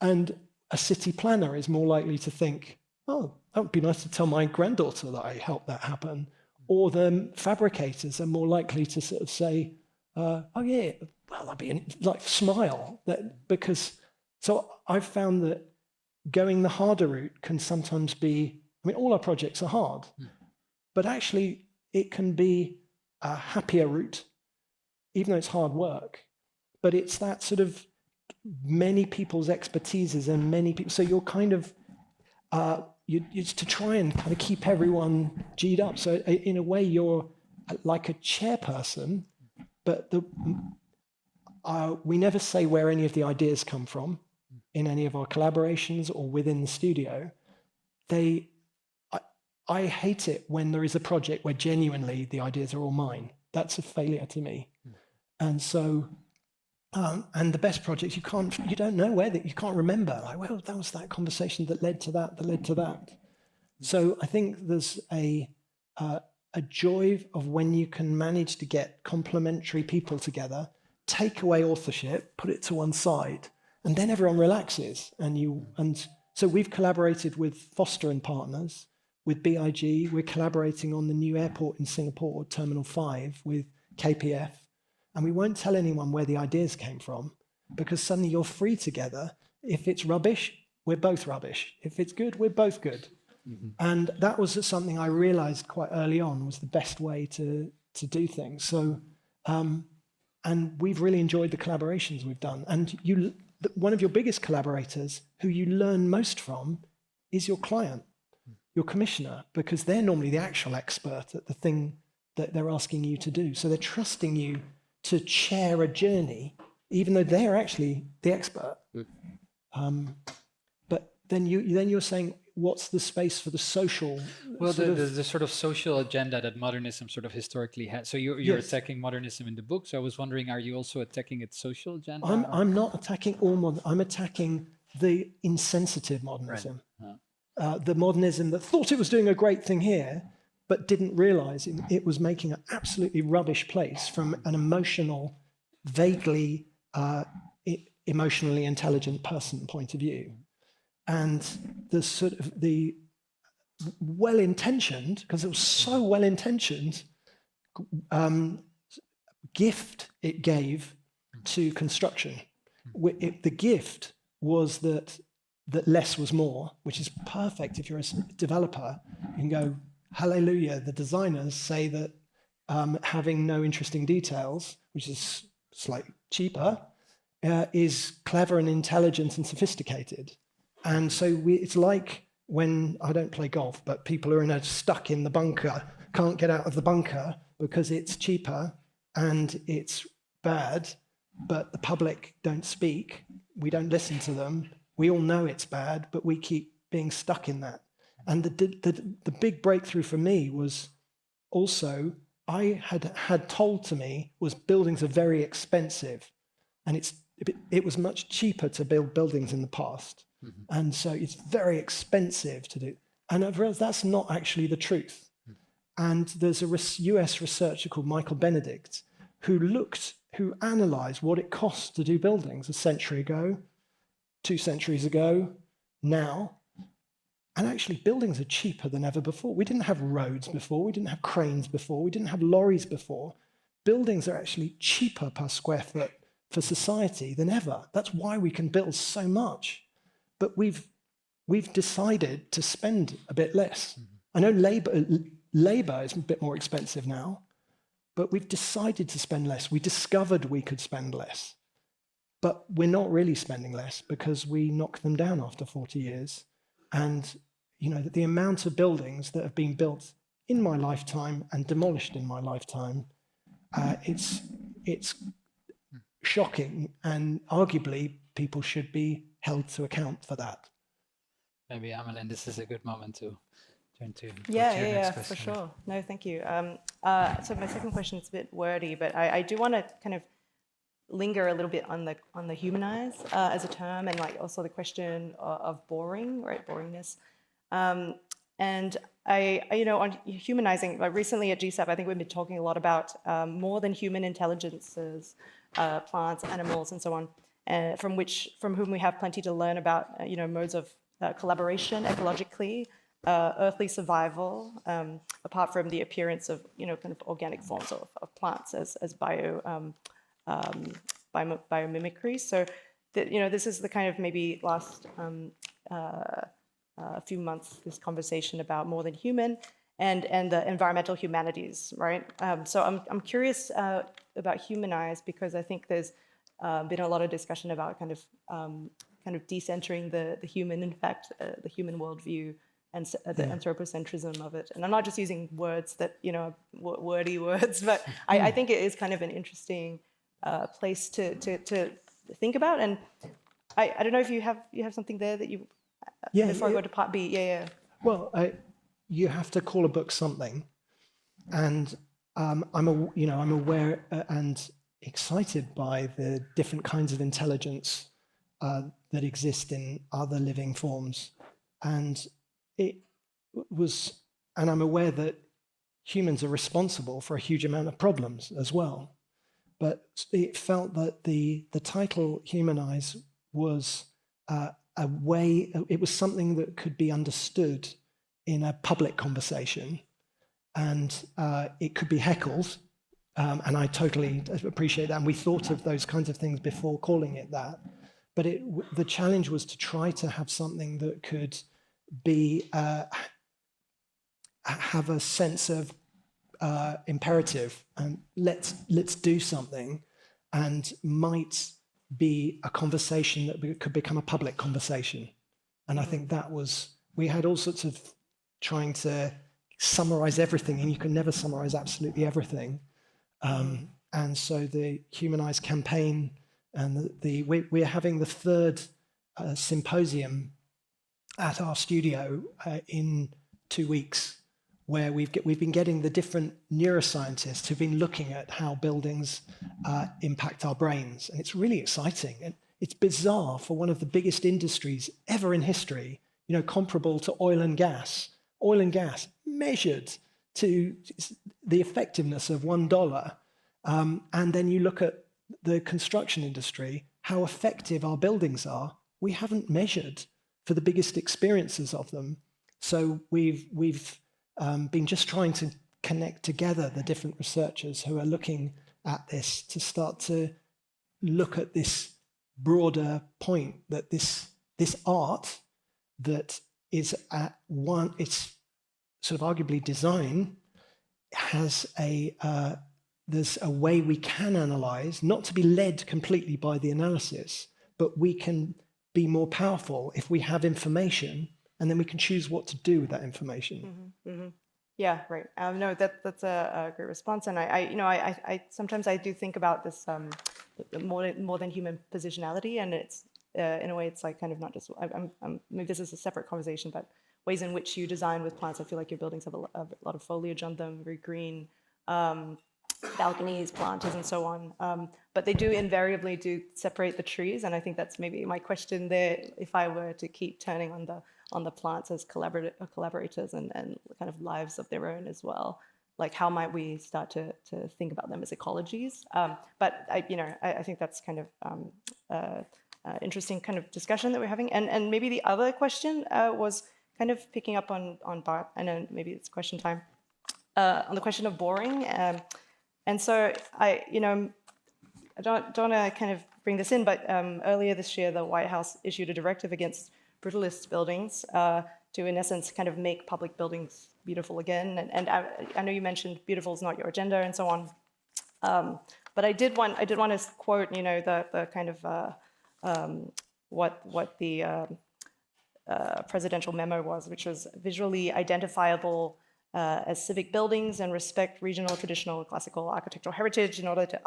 and a city planner is more likely to think, oh, that would be nice to tell my granddaughter that I helped that happen. Or the fabricators are more likely to sort of say, oh yeah, well, that'd be like smile. So I've found that going the harder route can sometimes be, all our projects are hard, but actually it can be a happier route, even though it's hard work. But it's that sort of many people's expertises and many people. So you're kind of, it's to try and kind of keep everyone G'd up. So in a way, you're like a chairperson, but we never say where any of the ideas come from in any of our collaborations or within the studio. I hate it when there is a project where genuinely the ideas are all mine. That's a failure to me. And so, and the best projects, you don't know where you can't remember. Like, well, that was that conversation that led to that, that led to that. So I think there's a joy of when you can manage to get complementary people together, take away authorship, put it to one side, and then everyone relaxes. And so we've collaborated with Foerster and Partners, with BIG. We're collaborating on the new airport in Singapore, Terminal 5, with KPF. And we won't tell anyone where the ideas came from, because suddenly you're free together. If it's rubbish, we're both rubbish. If it's good, we're both good. Mm-hmm. And that was something I realized quite early on was the best way to do things. So, and we've really enjoyed the collaborations we've done. And one of your biggest collaborators who you learn most from is your client, your commissioner, because they're normally the actual expert at the thing that they're asking you to do. So they're trusting you to share a journey, even though they're actually the expert. But then you're saying, what's the space for the social? Well, the sort of social agenda that modernism sort of historically had. So you're Yes. attacking modernism in the book. So I was wondering, are you also attacking its social agenda? I'm not attacking all modernism. I'm attacking the insensitive modernism. Right. The modernism that thought it was doing a great thing here, but didn't realize it was making an absolutely rubbish place from an emotional, vaguely emotionally intelligent person point of view. And the sort of the well-intentioned, because it was so well-intentioned, gift it gave to construction. The gift was that less was more, which is perfect if you're a developer. You can go, hallelujah, the designers say that having no interesting details, which is slightly cheaper, is clever and intelligent and sophisticated. And so it's like when, I don't play golf, but people are stuck in the bunker, can't get out of the bunker because it's cheaper and it's bad, but the public don't speak, we don't listen to them, we all know it's bad, but we keep being stuck in that. And the big breakthrough for me was also, I had told to me, was buildings are very expensive, and it was much cheaper to build buildings in the past. Mm-hmm. And so it's very expensive to do. And I've realized that's not actually the truth. Mm-hmm. And there's a US researcher called Michael Benedict who analyzed what it costs to do buildings a century ago, 2 centuries ago, now. And actually buildings are cheaper than ever before. We didn't have roads before, we didn't have cranes before, we didn't have lorries before. Buildings are actually cheaper per square foot for society than ever. That's why we can build so much. But we've decided to spend a bit less. Mm-hmm. I know labor is a bit more expensive now, but we've decided to spend less. We discovered we could spend less. But we're not really spending less because we knocked them down after 40 years. And the amount of buildings that have been built in my lifetime and demolished in my lifetime, it's shocking, and arguably people should be held to account for that. Maybe, Amelin, this is a good moment to turn to yeah, for sure. No, thank you. So my second question is a bit wordy, but I do want to kind of linger a little bit on the humanize as a term, and like also the question of boring, right? Boringness. And I on humanizing, like recently at GSAP, I think we've been talking a lot about more than human intelligences, plants, animals, and so on, from whom we have plenty to learn about, modes of collaboration ecologically, earthly survival, apart from the appearance of, kind of organic forms of plants as biomimicry. So, this is the kind of maybe last a few months, this conversation about more than human. and the environmental humanities, right? So I'm curious about humanize, because I think there's been a lot of discussion about kind of decentering the human, in fact, the human worldview and the anthropocentrism of it. And I'm not just using words that, wordy words, but I think it is kind of an interesting place to think about. And I don't know if you have something there that you, before I go to part B. Yeah. Well, you have to call a book something, and I'm aware and excited by the different kinds of intelligence that exist in other living forms, and I'm aware that humans are responsible for a huge amount of problems as well. But it felt that the title "Humanize" was a way. It was something that could be understood in a public conversation, and it could be heckled, and I totally appreciate that. And we thought of those kinds of things before calling it that. But the challenge was to try to have something that could be have a sense of imperative, and let's do something, and might be a conversation that could become a public conversation. And I think that was, we had all sorts of trying to summarize everything, and you can never summarize absolutely everything. And so the Humanize campaign, and we're having the third symposium at our studio in 2 weeks, where we've been getting the different neuroscientists who've been looking at how buildings impact our brains. And it's really exciting. And it's bizarre for one of the biggest industries ever in history, comparable to oil and gas. Oil and gas measured to the effectiveness of $1. And then you look at the construction industry, how effective our buildings are. We haven't measured for the biggest experiences of them. So we've been just trying to connect together the different researchers who are looking at this to start to look at this broader point, that this art that is at one, it's sort of arguably design, has there's a way we can analyze, not to be led completely by the analysis, but we can be more powerful if we have information, and then we can choose what to do with that information. Yeah, right. No, that's a great response. And I sometimes I do think about this more than human positionality, and it's in a way it's like kind of not just maybe this is a separate conversation, but ways in which you design with plants. I feel like your buildings have a lot of foliage on them, very green. Balconies, planters, and so on. But they do invariably separate the trees, and I think that's maybe my question there. If I were to keep turning on the plants as collaborators and kind of lives of their own as well, like how might we start to think about them as ecologies? But I think that's kind of interesting kind of discussion that we're having. And maybe the other question was kind of picking up on Bart. I know maybe it's question time. On the question of boring. And so I don't want to kind of bring this in, but earlier this year, the White House issued a directive against brutalist buildings to, in essence, kind of make public buildings beautiful again. And I know you mentioned beautiful is not your agenda and so on. But I did want to quote, the kind of what the presidential memo was, which was visually identifiable as civic buildings and respect regional, traditional, classical architectural heritage in order to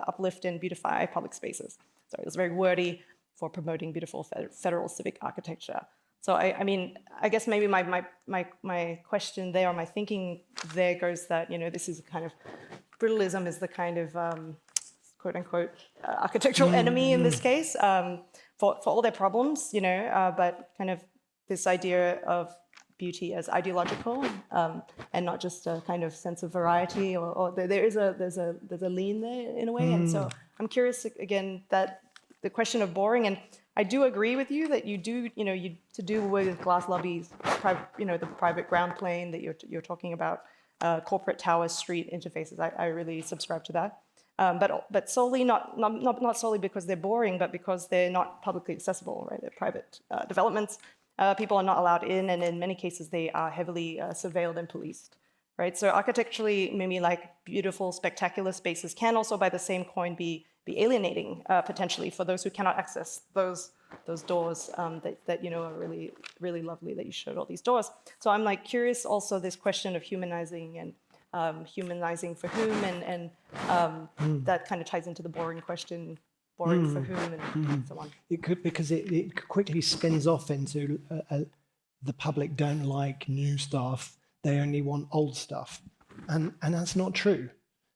uplift and beautify public spaces. So it was very wordy for promoting beautiful federal civic architecture. So I mean, I guess maybe my question there, or my thinking there goes that, this is kind of, brutalism is the kind of quote unquote architectural enemy in this case for all their problems, but kind of this idea of beauty as ideological and not just a kind of sense of variety, or there's a lean there in a way. And so I'm curious again that the question of boring, and I do agree with you that you do, to do with glass lobbies, the private ground plane that you're talking about, corporate tower street interfaces. I really subscribe to that. But solely not solely because they're boring, but because they're not publicly accessible, right? They're private developments. People are not allowed in, and in many cases, they are heavily surveilled and policed. Right? So architecturally, maybe like beautiful, spectacular spaces can also, by the same coin, be alienating potentially for those who cannot access those doors that are really, really lovely that you showed all these doors. So I'm like curious also this question of humanizing and humanizing for whom, and that kind of ties into the boring question, boring for whom, and so on. It could, because it quickly spins off into the public don't like new stuff. They only want old stuff. And that's not true.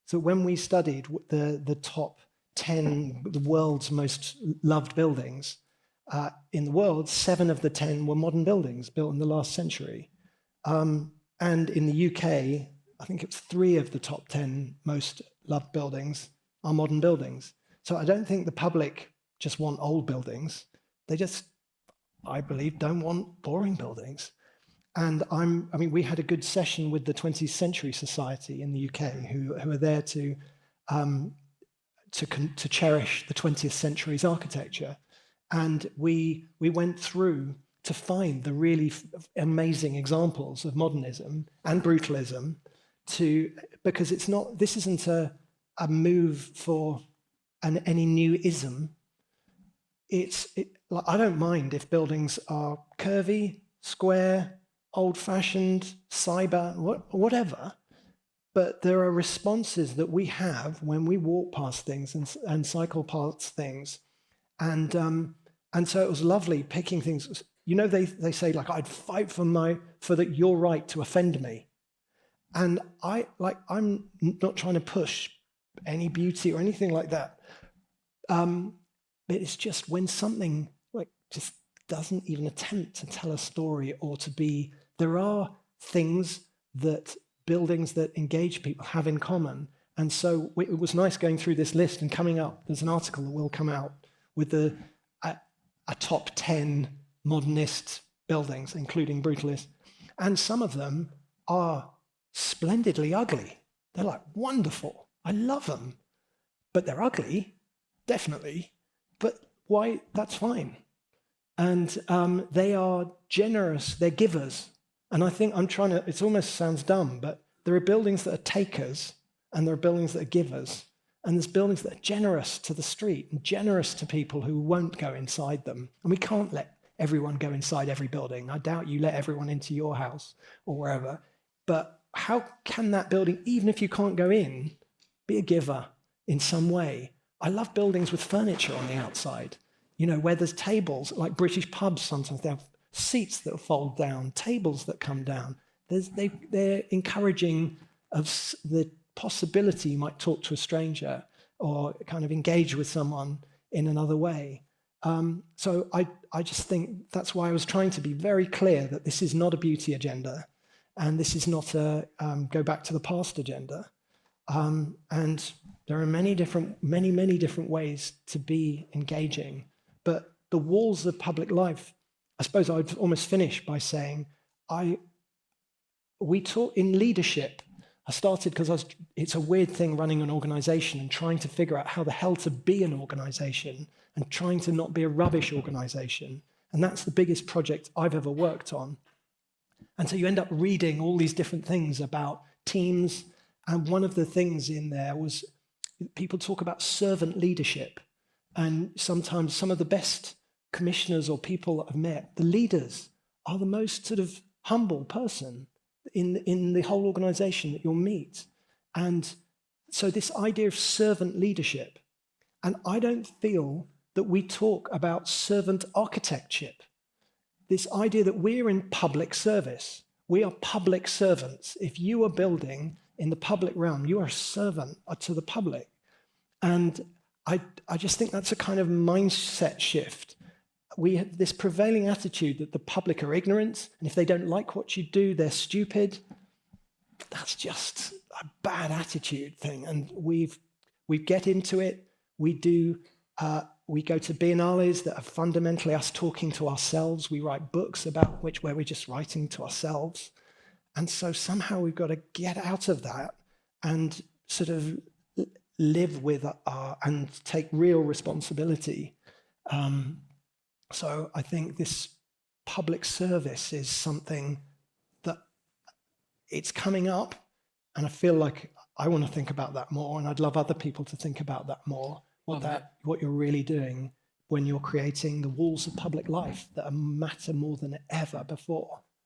So when we studied the top 10, the world's most loved buildings in the world, 7 of the 10 were modern buildings built in the last century. And in the UK, I think it's 3 of the top 10 most loved buildings are modern buildings. So I don't think the public just want old buildings. They just, I believe, don't want boring buildings. And we had a good session with the 20th Century Society in the UK, who are there to cherish the 20th century's architecture. And we went through to find the really amazing examples of modernism and brutalism, because this isn't a move for any new ism. I don't mind if buildings are curvy, square, old-fashioned, cyber, whatever, but there are responses that we have when we walk past things and cycle past things, and so it was lovely picking things. They say, like, I'd fight for your right to offend me, and I'm not trying to push any beauty or anything like that, but it's just when something like just doesn't even attempt to tell a story or to be. There are things that buildings that engage people have in common. And so it was nice going through this list and coming up. There's an article that will come out with a top 10 modernist buildings, including brutalist. And some of them are splendidly ugly. They're like wonderful. I love them. But they're ugly, definitely. But why? That's fine. And they are generous, they're givers. And I think it almost sounds dumb, but there are buildings that are takers and there are buildings that are givers. And there's buildings that are generous to the street and generous to people who won't go inside them. And we can't let everyone go inside every building. I doubt you let everyone into your house or wherever. But how can that building, even if you can't go in, be a giver in some way? I love buildings with furniture on the outside. Where there's tables, like British pubs sometimes, they have seats that fold down, tables that come down. They're encouraging of the possibility you might talk to a stranger or kind of engage with someone in another way. So I just think that's why I was trying to be very clear that this is not a beauty agenda and this is not a go back to the past agenda. And there are many different ways to be engaging. But the walls of public life, I suppose I'd almost finish by saying, we taught in leadership. I started because it's a weird thing running an organization and trying to figure out how the hell to be an organization and trying to not be a rubbish organization. And that's the biggest project I've ever worked on. And so you end up reading all these different things about teams. And one of the things in there was people talk about servant leadership. And sometimes some of the best commissioners or people I've met, the leaders, are the most sort of humble person in the whole organization that you'll meet. And so this idea of servant leadership, and I don't feel that we talk about servant architectship. This idea that we're in public service. We are public servants. If you are building in the public realm, you are a servant to the public. And I just think that's a kind of mindset shift. We have this prevailing attitude that the public are ignorant, and if they don't like what you do, they're stupid. That's just a bad attitude thing, and we get into it. We go to biennales that are fundamentally us talking to ourselves. We write books about where we're just writing to ourselves, and so somehow we've got to get out of that and sort of live with and take real responsibility. So I think this public service is something that it's coming up, and I feel like I want to think about that more, and I'd love other people to think about that more, what you're really doing when you're creating the walls of public life that matter more than ever before.